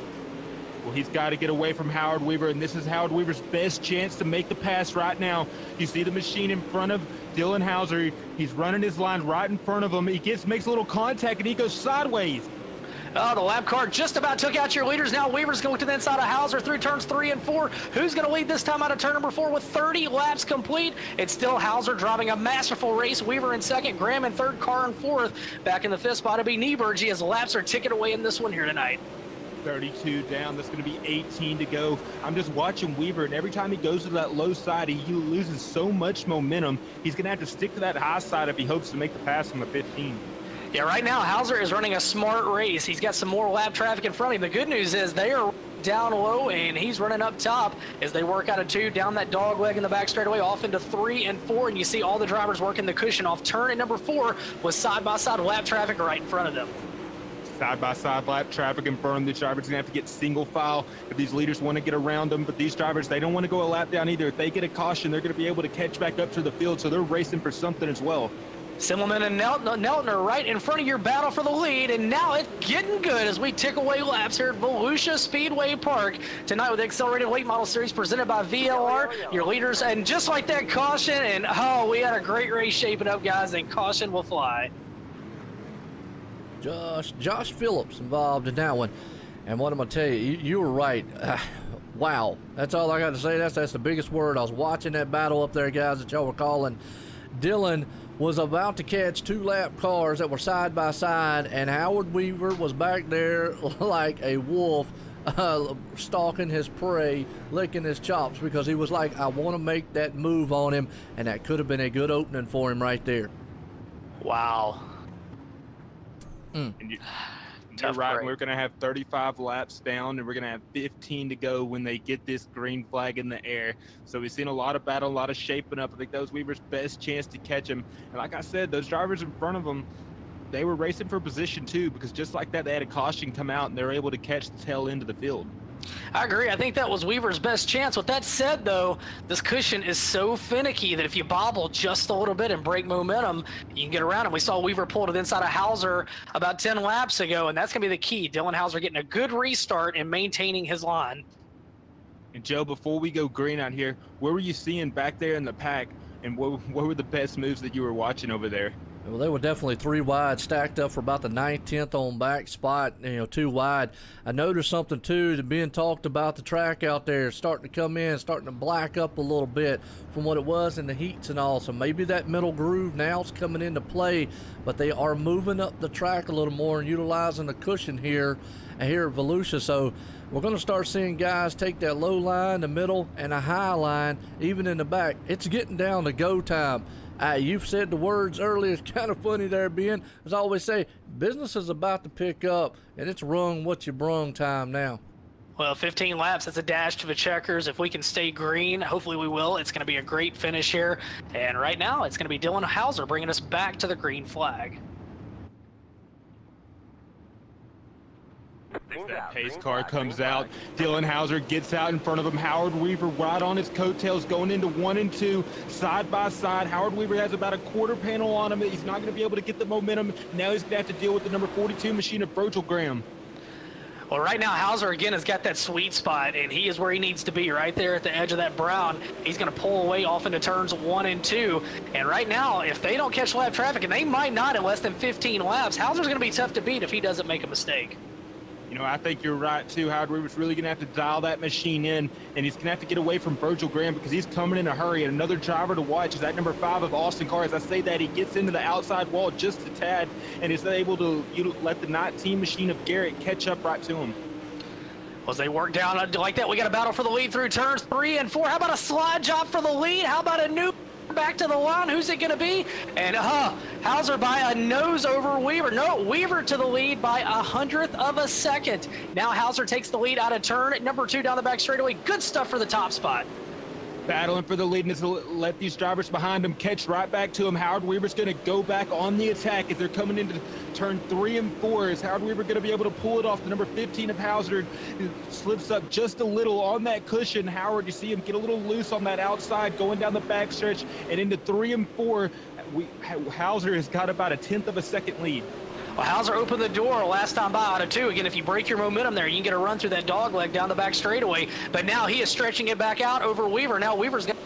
Well, he's got to get away from Howard Weaver, and this is Howard Weaver's best chance to make the pass right now. You see the machine in front of Dylan Hauser. He's running his line right in front of him. He makes a little contact, and he goes sideways. Oh, the lap car just about took out your leaders. Now Weaver's going to the inside of Hauser through turns 3 and 4. Who's going to lead this time out of turn number 4 with 30 laps complete? It's still Hauser driving a masterful race. Weaver in 2nd, Graham in 3rd, Carr in 4th. Back in the 5th spot to be Nieberg as laps are ticking away in this one here tonight. 32 down. That's going to be 18 to go. I'm just watching Weaver, and every time he goes to that low side, he loses so much momentum. He's going to have to stick to that high side if he hopes to make the pass on the 15. Yeah, right now, Hauser is running a smart race. He's got some more lap traffic in front of him. The good news is they are down low, and he's running up top as they work out of 2, down that dog leg in the back straightaway, off into 3 and 4, and you see all the drivers working the cushion off turn at number 4 with side-by-side lap traffic right in front of them. Side-by-side lap traffic in front of them. The drivers are going to have to get single file if these leaders want to get around them, but these drivers, they don't want to go a lap down either. If they get a caution, they're going to be able to catch back up to the field, so they're racing for something as well. Simmelman and Nelton are right in front of your battle for the lead, and now it's getting good as we tick away laps here at Volusia Speedway Park tonight with the Accelerated Late Model Series presented by VLR. Your leaders, and just like that, caution, and oh, we had a great race shaping up, guys, and caution will fly. Josh Phillips involved in that one, and what I'm gonna tell you, you were right. Wow, that's all I got to say. That's the biggest word. I was watching that battle up there, guys, that y'all were calling. Dylan was about to catch 2 lap cars that were side by side, and Howard Weaver was back there like a wolf, stalking his prey, licking his chops, because he was like, I want to make that move on him, and that could have been a good opening for him right there. Wow. And you're right. We're going to have 35 laps down, and we're going to have 15 to go when they get this green flag in the air. So we've seen a lot of battle, a lot of shaping up. I think that was Weaver's best chance to catch him. And like I said, those drivers in front of him, they were racing for position too, because just like that, they had a caution come out, and they were able to catch the tail end of the field. I agree. I think that was Weaver's best chance. With that said, though, this cushion is so finicky that if you bobble just a little bit and break momentum, you can get around it. We saw Weaver pull to the inside of Hauser about 10 laps ago, and that's going to be the key. Dylan Hauser getting a good restart and maintaining his line. And, Joe, before we go green out here, what were you seeing back there in the pack, and what were the best moves that you were watching over there? Well, they were definitely 3 wide, stacked up for about the 9th, 10th on back spot, 2 wide. I noticed something, too, that being talked about the track out there, starting to come in, starting to black up a little bit from what it was in the heats and all. So maybe that middle groove now is coming into play, but they are moving up the track a little more and utilizing the cushion here at Volusia. So we're going to start seeing guys take that low line, the middle, and a high line, even in the back. It's getting down to go time. You've said the words earlier. It's kind of funny there, Ben. As I always say, business is about to pick up, and it's rung what you brung time now. Well, 15 laps, that's a dash to the checkers. If we can stay green, hopefully we will. It's going to be a great finish here. And right now, it's going to be Dylan Hauser bringing us back to the green flag. That pace car comes out. Dylan Hauser gets out in front of him. Howard Weaver right on his coattails going into 1 and 2 side by side. Howard Weaver has about a quarter panel on him. He's not going to be able to get the momentum. Now he's going to have to deal with the number 42 machine of Virgil Graham. Well, right now, Hauser, again, has got that sweet spot, and he is where he needs to be, right there at the edge of that brown. He's going to pull away off into turns 1 and 2. And right now, if they don't catch lap traffic, and they might not in less than 15 laps, Hauser's going to be tough to beat if he doesn't make a mistake. You know, I think you're right too. Howard Weaver's really going to have to dial that machine in, and he's going to have to get away from Virgil Graham because he's coming in a hurry. And another driver to watch is that number 5 of Austin Carr. As I say that, he gets into the outside wall just a tad and is able to let the 19 machine of Garrett catch up right to him. Well, as they work down like that, we got a battle for the lead through turns 3 and 4. How about a slide job for the lead? How about a new back to the line? Who's it going to be? And Hauser by a nose over Weaver. No, Weaver to the lead by 100th of a second. Now Hauser takes the lead out of turn number 2 down the back straightaway. Good stuff for the top spot. Battling for the lead and to let these drivers behind him catch right back to him. Howard Weaver's going to go back on the attack as they're coming into turn 3 and 4. Is Howard Weaver going to be able to pull it off? The number 15 of Hauser slips up just a little on that cushion. Howard, you see him get a little loose on that outside going down the backstretch and into 3 and 4. Hauser has got about a 1/10 of a second lead. Well, Hauser opened the door last time by out of 2. Again, if you break your momentum there, you can get a run through that dog leg down the back straightaway. But now he is stretching it back out over Weaver. Now Weaver's got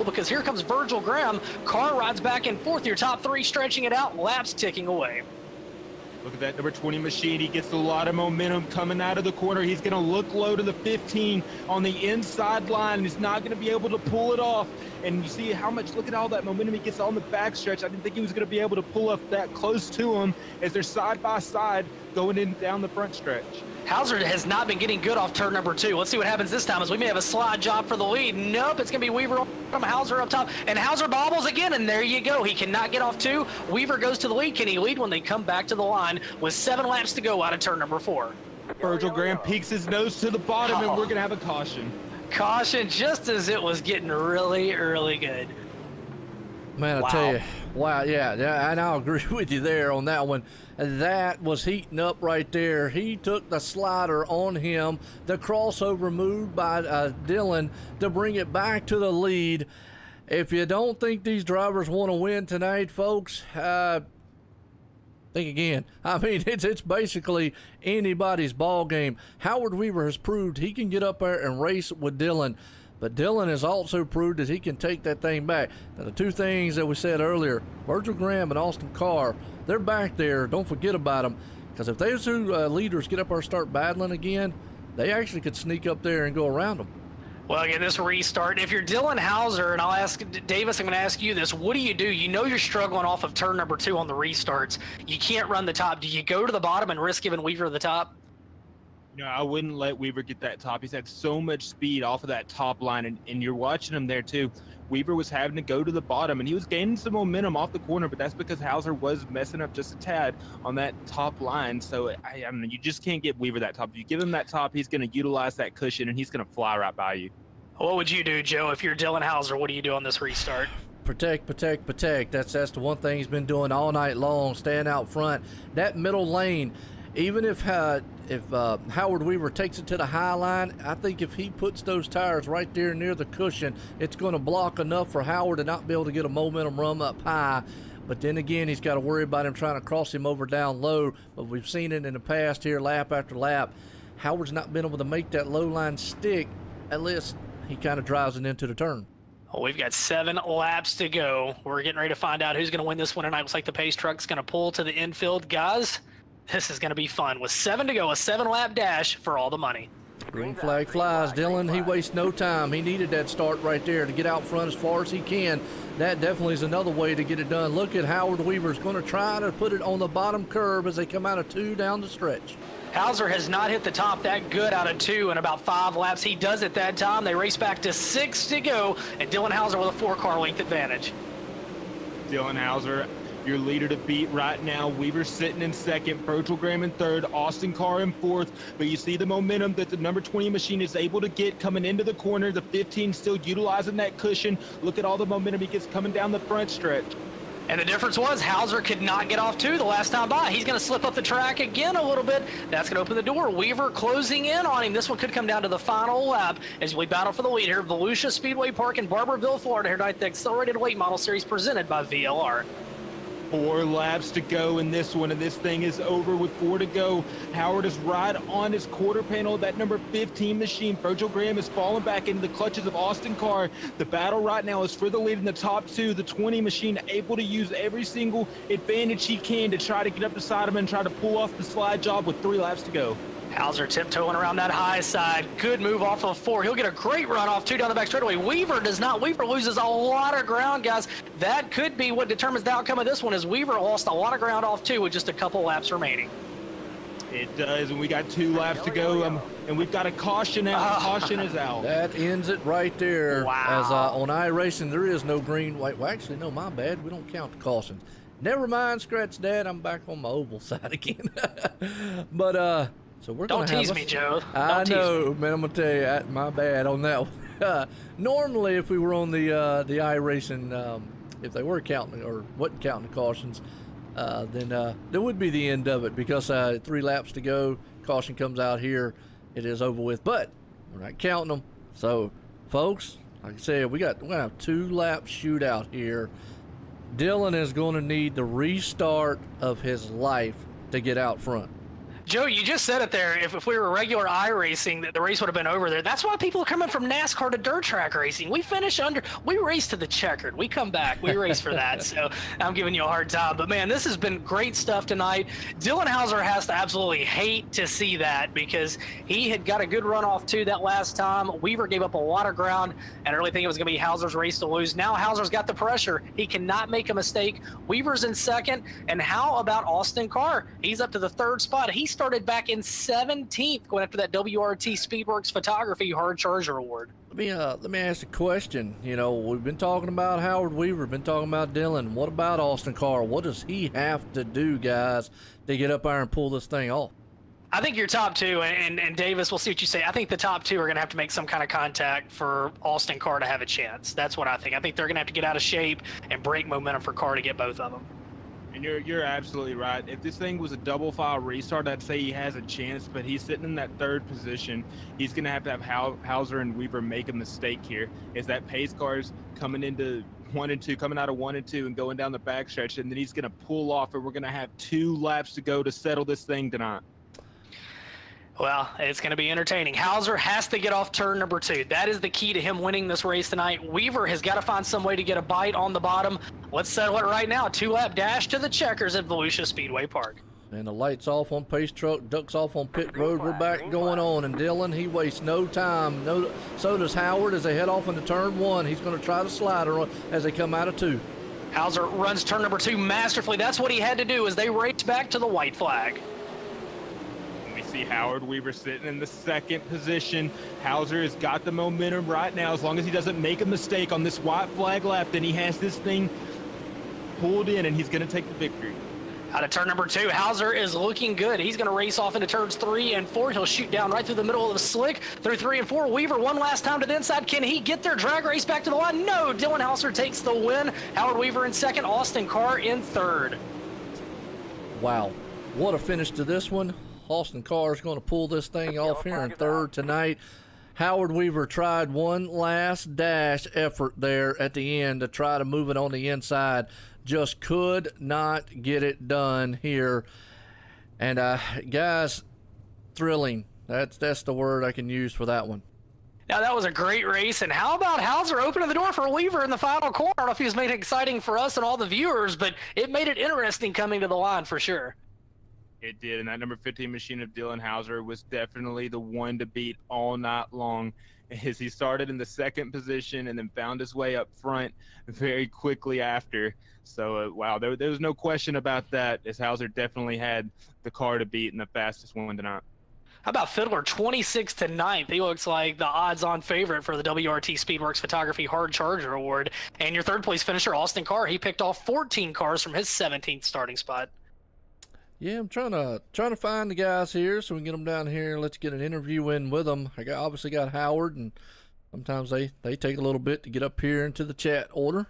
because here comes Virgil Graham. Carr rides back and forth. Your top 3 stretching it out. Laps ticking away. Look at that number 20 machine. He gets a lot of momentum coming out of the corner. He's going to look low to the 15 on the inside line. He's not going to be able to pull it off. And you see how much, look at all that momentum he gets on the backstretch. I didn't think he was going to be able to pull up that close to him as they're side by side going in down the front stretch. Hauser has not been getting good off turn number 2. Let's see what happens this time as we may have a slide job for the lead. Nope, it's going to be Weaver from Hauser up top. And Hauser bobbles again, and there you go. He cannot get off 2. Weaver goes to the lead. Can he lead when they come back to the line with 7 laps to go out of turn number 4? Virgil Graham peeks his nose to the bottom, and we're going to have a caution. Caution just as it was getting really, really good. Man, I tell you, wow, yeah, and I'll agree with you there on that one. That was heating up right there. He took the slider on him, the crossover move by Dylan to bring it back to the lead. If you don't think these drivers want to win tonight, folks, think again. I mean, it's basically anybody's ball game. Howard Weaver has proved he can get up there and race with Dylan. But Dylan has also proved that he can take that thing back. Now, the 2 things that we said earlier, Virgil Graham and Austin Carr, they're back there. Don't forget about them. Because if those 2 leaders get up there and start battling again, they actually could sneak up there and go around them. Well, again, this restart, if you're Dylan Hauser, and I'll ask Davis, I'm going to ask you this, what do? You know you're struggling off of turn number 2 on the restarts. You can't run the top. Do you go to the bottom and risk giving Weaver the top? No, I wouldn't let Weaver get that top. He's had so much speed off of that top line, and you're watching him there too. Weaver was having to go to the bottom, and he was gaining some momentum off the corner, but that's because Hauser was messing up just a tad on that top line. So, I mean, you just can't get Weaver that top. If you give him that top, he's going to utilize that cushion, and he's going to fly right by you. What would you do, Joe, if you're Dylan Hauser? What do you do on this restart? Protect, protect, protect. That's the one thing he's been doing all night long, staying out front. That middle lane, even if Howard Weaver takes it to the high line, I think if he puts those tires right there near the cushion, it's going to block enough for Howard to not be able to get a momentum run up high. But then again, he's got to worry about him trying to cross him over down low. But we've seen it in the past here, lap after lap. Howard's not been able to make that low line stick. At least he kind of drives it into the turn. Well, we've got 7 laps to go. We're getting ready to find out who's going to win this one tonight. Looks like the pace truck's going to pull to the infield. Guys, this is going to be fun. With 7 to go, a 7-lap dash for all the money. Green flag flies. Dylan, he wastes no time. He needed that start right there to get out front as far as he can. That definitely is another way to get it done. Look at Howard Weaver's going to try to put it on the bottom curve as they come out of 2 down the stretch. Hauser has not hit the top that good out of 2 in about 5 laps. He does it that time. They race back to 6 to go, and Dylan Hauser with a 4-car length advantage. Dylan Hauser, your leader to beat right now. Weaver's sitting in 2nd, Virgil Graham in 3rd, Austin Carr in 4th. But you see the momentum that the number 20 machine is able to get coming into the corner. The 15 still utilizing that cushion. Look at all the momentum he gets coming down the front stretch. And the difference was Hauser could not get off 2 the last time by. He's going to slip up the track again a little bit. That's going to open the door. Weaver closing in on him. This one could come down to the final lap as we battle for the lead here. Volusia Speedway Park in Barberville, Florida. Here tonight, the Accelerated Late Model Series presented by VLR. 4 laps to go in this one, and this thing is over with 4 to go. Howard is right on his quarter panel. That number 15 machine, Virgil Graham, is falling back into the clutches of Austin Carr. The battle right now is for the lead in the top 2. The 20 machine able to use every single advantage he can to try to get up beside him and try to pull off the slide job with 3 laps to go. Hauser tiptoeing around that high side. Good move off of 4. He'll get a great run off 2 down the back straightaway. Weaver does not. Weaver loses a lot of ground, guys. That could be what determines the outcome of this one, as Weaver lost a lot of ground off 2 with just a couple laps remaining. It does, and we got 2 laps to go, and we've got a caution out. Caution is out. That ends it right there. Wow. As on iRacing, there is no green, white. Well, actually, no, my bad. We don't count the cautions. Never mind, scratch that. I'm back on my oval side again. But so we're gonna Don't tease me, Joe. I know, man. I'm gonna tell you, my bad on that one. Normally, if we were on the iRacing, if they were counting or wasn't counting the cautions, then that would be the end of it, because 3 laps to go, caution comes out here, it is over with. But we're not counting them. So, folks, like I said, we're gonna have 2 lap shootout here. Dylan is going to need the restart of his life to get out front. Joe, you just said it there. If we were regular iRacing, the race would have been over there. That's why people are coming from NASCAR to dirt track racing. We race to the checkered. We come back. We race for that. So I'm giving you a hard time. But, man, this has been great stuff tonight. Dylan Hauser has to absolutely hate to see that, because he had got a good run off, too, that last time. Weaver gave up a lot of ground, and I really think it was going to be Hauser's race to lose. Now Hauser's got the pressure. He cannot make a mistake. Weaver's in second. And how about Austin Carr? He's up to the 3rd spot. He started back in 17th, going after that WRT Speedworks Photography Hard Charger Award. Let me ask a question. You know, we've been talking about Howard Weaver, been talking about Dylan. What about Austin Carr? What does he have to do, guys, to get up there and pull this thing off? I think your top 2, and Davis, we'll see what you say. I think the top 2 are going to have to make some kind of contact for Austin Carr to have a chance. That's what I think. I think they're going to have to get out of shape and break momentum for Carr to get both of them. And you're absolutely right. If this thing was a double file restart, I'd say he has a chance, but he's sitting in that 3rd position. He's going to have Hauser and Weaver make a mistake here, is that pace car's coming into 1 and 2, coming out of 1 and 2 and going down the backstretch, and then he's going to pull off, and we're going to have 2 laps to go to settle this thing tonight. Well, it's going to be entertaining. Hauser has to get off turn number 2. That is the key to him winning this race tonight. Weaver has got to find some way to get a bite on the bottom. Let's settle it right now. 2-lap dash to the checkers at Volusia Speedway Park. And the lights off on pace truck, ducks off on pit road. We're back going on. And Dylan, he wastes no time. So does Howard as they head off into turn 1. He's going to try to slide her as they come out of 2. Hauser runs turn number 2 masterfully. That's what he had to do as they race back to the white flag. See Howard Weaver sitting in the 2nd position. Hauser has got the momentum right now. As long as he doesn't make a mistake on this white flag lap, then he has this thing pulled in, and he's going to take the victory. Out of turn number 2, Hauser is looking good. He's going to race off into turns 3 and 4. He'll shoot down right through the middle of the slick through 3 and 4. Weaver one last time to the inside. Can he get their drag race back to the line? No. Dylan Hauser takes the win. Howard Weaver in 2nd. Austin Carr in 3rd. Wow. What a finish to this one. Austin Carr is going to pull this thing off here in 3rd tonight. Howard Weaver tried one last dash effort there at the end to try to move it on the inside. Just could not get it done here. And, guys, thrilling. That's the word I can use for that one. Now, that was a great race. And how about Hauser opening the door for Weaver in the final corner? I don't know if he was made it exciting for us and all the viewers, but it made it interesting coming to the line for sure. It did, and that number 15 machine of Dylan Hauser was definitely the one to beat all night long, as he started in the 2nd position and then found his way up front very quickly after. So, wow, there was no question about that, as Hauser definitely had the car to beat and the fastest one tonight. How about Fiddler, 26th to 9th? He looks like the odds-on favorite for the WRT Speedworks Photography Hard Charger Award. And your 3rd place finisher, Austin Carr, he picked off 14 cars from his 17th starting spot. Yeah, I'm trying to find the guys here so we can get them down here. Let's get an interview in with them. Obviously got Howard, and sometimes they take a little bit to get up here into the chat order.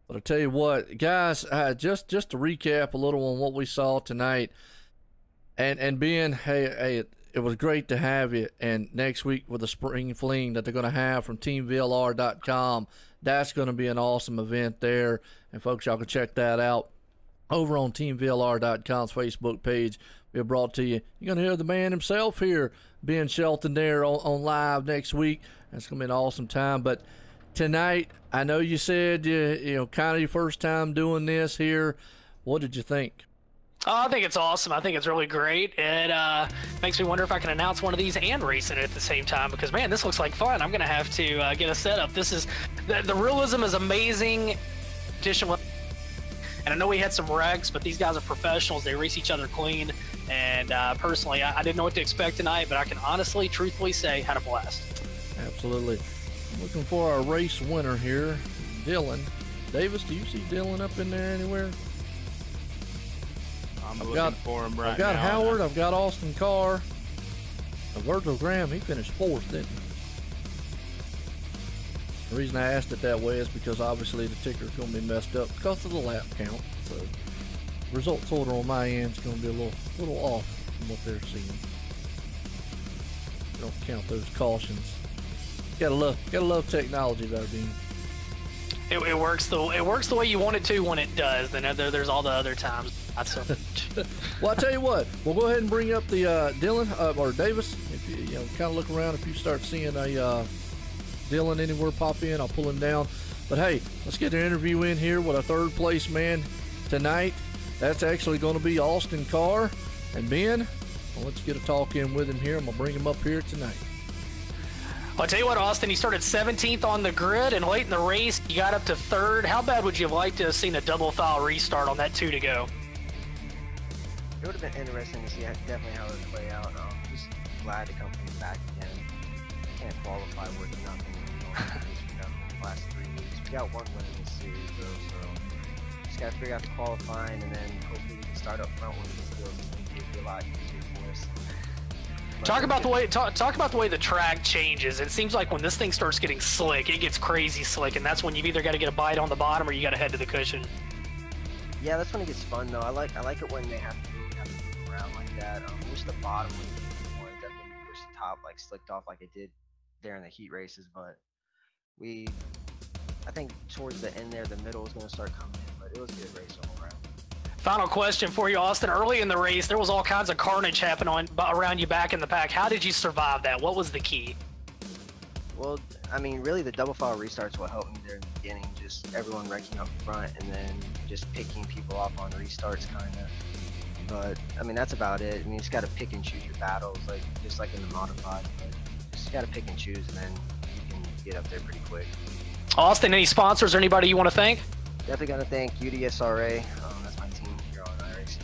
But I tell you what, guys, just to recap a little on what we saw tonight, and being, hey, it was great to have you. And next week with the spring fling that they're going to have from TeamVLR.com, that's going to be an awesome event there. And folks, y'all can check that out over on TeamVLR.com's Facebook page. We're brought to you. You're going to hear the man himself here, being Shelton there on live next week. It's going to be an awesome time. But tonight, I know you said, you know, kind of your first time doing this here. What did you think? Oh, I think it's awesome. I think it's really great. It makes me wonder if I can announce one of these and race in it at the same time, because man, this looks like fun. I'm gonna have to get a setup. This is the realism is amazing. And I know we had some wrecks, but these guys are professionals. They race each other clean. And personally, I didn't know what to expect tonight, but I can honestly, truthfully say, had a blast. Absolutely. Looking for our race winner here, Dylan. Davis, do you see Dylan up in there anywhere? I'm looking for him right now. I've got Howard, I've got Austin Carr. Virgil Graham, he finished 4th, didn't he? The reason I asked it that way is because obviously the ticker's going to be messed up because of the lap count. So results order on my end is going to be a little off from what they're seeing. Don't count those cautions. Gotta love technology there, Dean. It works the way you want it to when it does. Then there's all the other times not so much. Well, I tell you what, we'll go ahead and bring up the Dylan or Davis. If you kind of look around, if you start seeing a Dylan anywhere pop in, I'll pull him down. But hey, let's get an interview in here with our 3rd place man tonight. That's actually going to be Austin Carr. And Ben, well, let's get a talk in with him here. I'm going to bring him up here tonight. I'll tell you what, Austin, you started 17th on the grid, and late in the race, you got up to 3rd. How bad would you have liked to have seen a double foul restart on that 2 to go? It would have been interesting to see definitely how it would play out. Just glad to come back again. Can't qualify with nothing. The last 3 weeks. We got 1 win in this series, though, so just got to figure out the qualifying, and then hopefully we can start up front when these deals. It'll be a lot easier for us. Talk about the way the track changes. It seems like when this thing starts getting slick, it gets crazy slick, and that's when you've either got to get a bite on the bottom or you got to head to the cushion. Yeah, that's when it gets fun though. I like it when they have to move around like that. I wish the bottom was more, definitely wish the top like slicked off like it did there in the heat races, but I think towards the end there, the middle was going to start coming in, but it was a good race all around. Final question for you, Austin. Early in the race, there was all kinds of carnage happening around you back in the pack. How did you survive that? What was the key? Well, I mean, really the double file restarts will help me there in the beginning. Just everyone wrecking up front and then just picking people off on restarts, kind of. But I mean, that's about it. I mean, you just got to pick and choose your battles, like just like in the modified. But just got to pick and choose, and then you can get up there pretty quick. Austin, any sponsors or anybody you want to thank? Definitely got to thank UDSRA. That's my team here on iracing.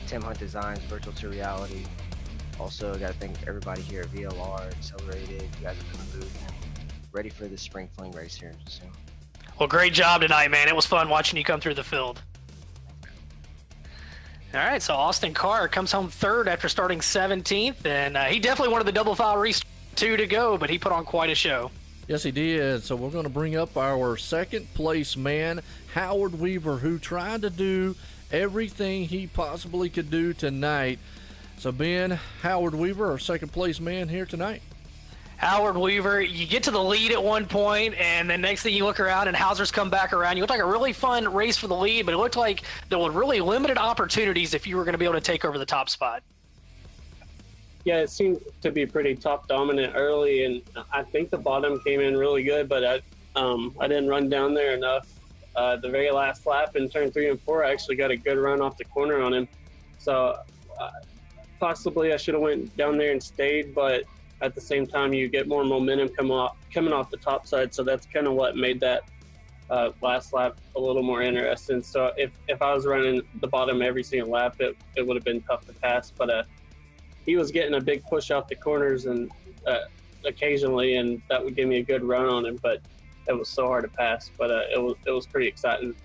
Tim Hunt Designs, Virtual to Reality. Also, got to thank everybody here at VLR, X.CELERATED. You guys have been in the booth and ready for the spring fling race here soon. Well, great job tonight, man. It was fun watching you come through the field. All right, so Austin Carr comes home 3rd after starting 17th, and he definitely wanted the double file restart 2 to go, but he put on quite a show. Yes, he did. So we're going to bring up our 2nd place man, Howard Weaver, who tried to do everything he possibly could do tonight. So Ben, Howard Weaver, our 2nd place man here tonight. Howard Weaver, you get to the lead at one point, and then next thing you look around and Hauser's come back around. You looked like a really fun race for the lead, but it looked like there were really limited opportunities if you were going to be able to take over the top spot. Yeah, it seemed to be pretty top dominant early, and I think the bottom came in really good, but I didn't run down there enough. The very last lap in turn 3 and 4, I actually got a good run off the corner on him. So possibly I should have went down there and stayed, but at the same time, you get more momentum coming off the top side. So that's kind of what made that last lap a little more interesting. So if I was running the bottom every single lap, it would have been tough to pass. But he was getting a big push off the corners and occasionally, and that would give me a good run on him. But it was so hard to pass. But it was pretty exciting.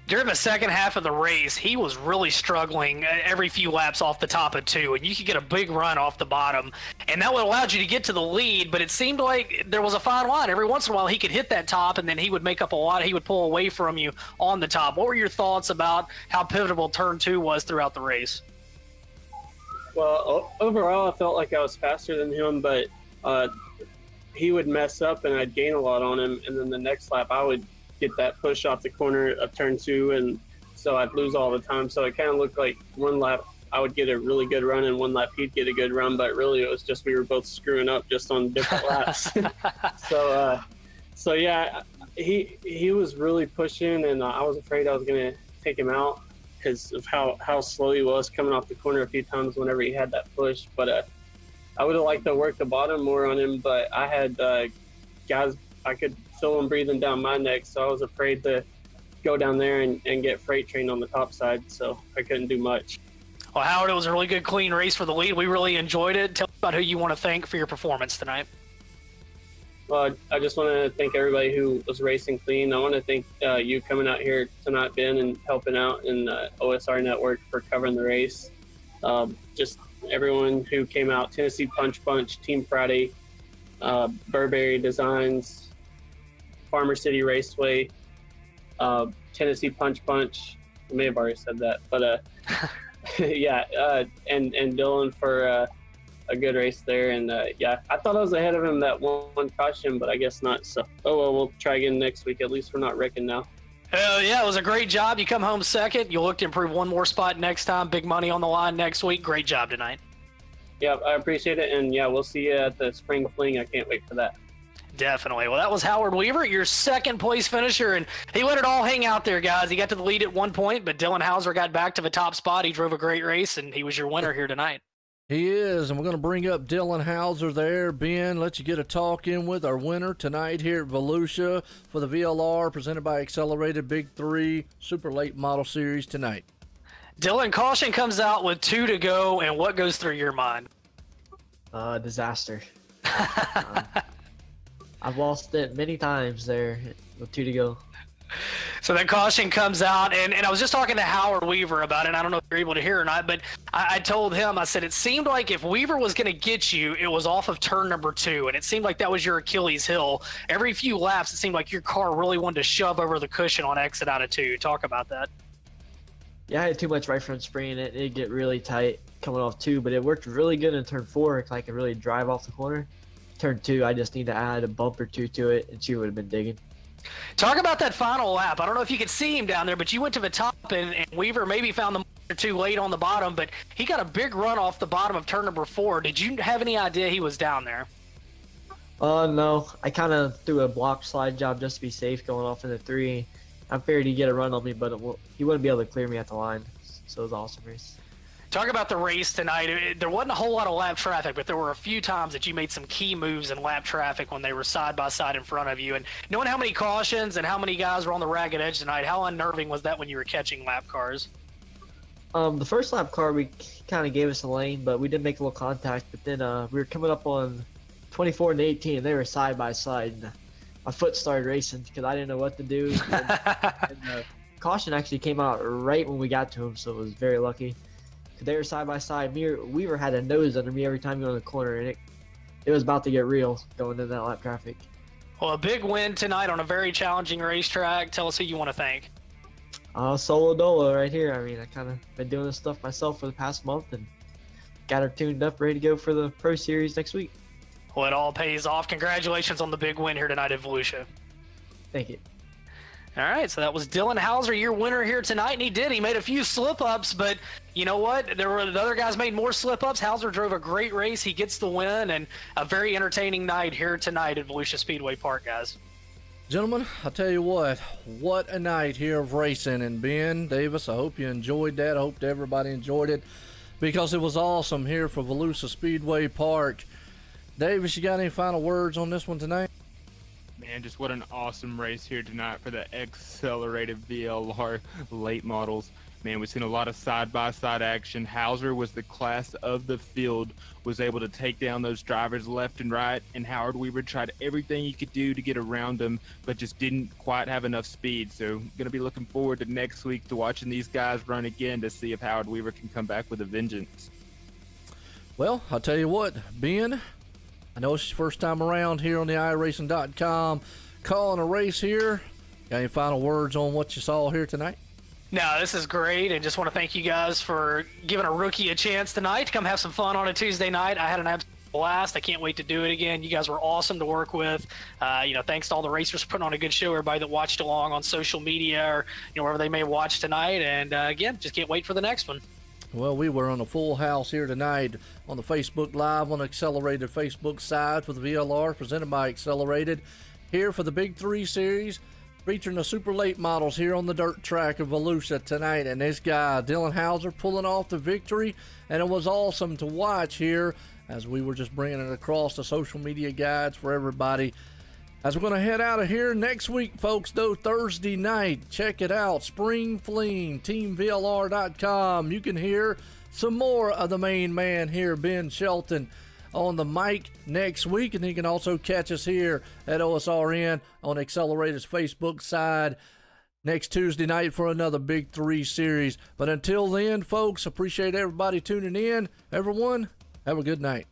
During the second half of the race, he was really struggling every few laps off the top of 2, and you could get a big run off the bottom, and that would allow you to get to the lead, but it seemed like there was a fine line. Every once in a while, he could hit that top, and then he would make up a lot. He would pull away from you on the top. What were your thoughts about how pivotal turn 2 was throughout the race? Well, overall, I felt like I was faster than him, but he would mess up, and I'd gain a lot on him, and then the next lap, I would get that push off the corner of turn 2, and so I'd lose all the time. So it kind of looked like one lap I would get a really good run and one lap he'd get a good run, but really it was just we were both screwing up just on different laps. So yeah, he was really pushing, and I was afraid I was going to take him out because of how slow he was coming off the corner a few times whenever he had that push. But I would have liked to work the bottom more on him, but I had guys, I could feel them breathing down my neck, so I was afraid to go down there and get freight trained on the top side, so I couldn't do much. Well, Howard, it was a really good, clean race for the lead. We really enjoyed it. Tell me about who you want to thank for your performance tonight. Well, I just want to thank everybody who was racing clean. I want to thank you coming out here tonight, Ben, and helping out in the OSR network for covering the race. Just everyone who came out, Tennessee Punch Bunch, Team Friday, Burberry Designs, Farmer City Raceway, Tennessee Punch Bunch. I may have already said that, but yeah, and Dylan for a good race there. And yeah, I thought I was ahead of him that one caution, but I guess not. So, oh well, we'll try again next week. At least we're not wrecking now. Yeah, it was a great job. You come home second. You'll look to improve one more spot next time. Big money on the line next week. Great job tonight. Yeah, I appreciate it. And yeah, we'll see you at the spring fling. I can't wait for that. Definitely. Well, that was Howard Weaver, your second place finisher, and he let it all hang out there, guys. He got to the lead at one point, but Dylan Hauser got back to the top spot. He drove a great race, and he was your winner here tonight. He is, and we're going to bring up Dylan Hauser there. Ben, let you get a talk in with our winner tonight here at Volusia for the VLR, presented by Accelerated Big 3 Super Late Model Series tonight. Dylan, caution comes out with 2 to go, and what goes through your mind? Disaster. I've lost it many times there with 2 to go. So that caution comes out, and I was just talking to Howard Weaver about it. I don't know if you're able to hear or not, but I told him, I said, it seemed like if Weaver was going to get you, it was off of turn number 2, and it seemed like that was your Achilles heel. Every few laps, it seemed like your car really wanted to shove over the cushion on exit out of 2. Talk about that. Yeah, I had too much right front spring in it. It'd get really tight coming off 2, but it worked really good in turn 4. I could really drive off the corner. Turn 2, I just need to add a bump or 2 to it, and she would have been digging. Talk about that final lap. I don't know if you could see him down there, but you went to the top, and Weaver maybe found the or 2 late on the bottom, but he got a big run off the bottom of turn number 4. Did you have any idea he was down there? No. I kind of threw a block slide job just to be safe going off into 3. I figured he'd get a run on me, but he wouldn't be able to clear me at the line. So it was an awesome race. Talk about the race tonight. There wasn't a whole lot of lap traffic, but there were a few times that you made some key moves in lap traffic when they were side by side in front of you. And knowing how many cautions and how many guys were on the ragged edge tonight, how unnerving was that when you were catching lap cars? The first lap car, we kind of gave us a lane, but we did make a little contact. But then we were coming up on 24 and 18, and they were side by side. And my foot started racing because I didn't know what to do. And caution actually came out right when we got to him, so it was very lucky. They were side by side. Weaver had a nose under me every time going to the corner, and it was about to get real going into that lap traffic. Well, a big win tonight on a very challenging racetrack. Tell us who you want to thank. Solo Dolo right here. I mean, I kind of been doing this stuff myself for the past month and got her tuned up, ready to go for the Pro Series next week. Well, it all pays off. Congratulations on the big win here tonight at Volusia. Thank you. All right, so that was Dylan Hauser, your winner here tonight, and he did. He made a few slip-ups, but you know what? The other guys made more slip-ups. Hauser drove a great race. He gets the win, and a very entertaining night here tonight at Volusia Speedway Park, guys. Gentlemen, I'll tell you what a night here of racing. And Ben Davis, I hope you enjoyed that. I hope everybody enjoyed it because it was awesome here for Volusia Speedway Park. Davis, you got any final words on this one tonight? Man, just what an awesome race here tonight for the X.CELERATED VLR late models. Man, we've seen a lot of side-by-side action. Hauser was the class of the field, was able to take down those drivers left and right, and Howard Weaver tried everything he could do to get around them, but just didn't quite have enough speed. So going to be looking forward to next week to watching these guys run again to see if Howard Weaver can come back with a vengeance. Well, I'll tell you what, Ben, I know it's your first time around here on the iracing.com calling a race here. Got any final words on what you saw here tonight? No, this is great, and just want to thank you guys for giving a rookie a chance tonight to come have some fun on a Tuesday night. I had an absolute blast. I can't wait to do it again. You guys were awesome to work with. Thanks to all the racers for putting on a good show, everybody that watched along on social media or wherever they may watch tonight. And again, just can't wait for the next one. Well, we were on a full house here tonight on the Facebook Live on the Accelerated Facebook side for the VLR, presented by Accelerated, here for the Big 3 Series. featuring the super late models here on the dirt track of Volusia tonight. And this guy, Dylan Hauser, pulling off the victory. And it was awesome to watch here as we were just bringing it across the social media guides for everybody. As we're going to head out of here next week, folks, though, Thursday night, check it out, Spring Fling, TeamVLR.com. You can hear some more of the main man here, Ben Shelton, on the mic next week. And you can also catch us here at OSRN on X.CELERATED's Facebook side next Tuesday night for another Big 3 series. But until then, folks, appreciate everybody tuning in. Everyone, have a good night.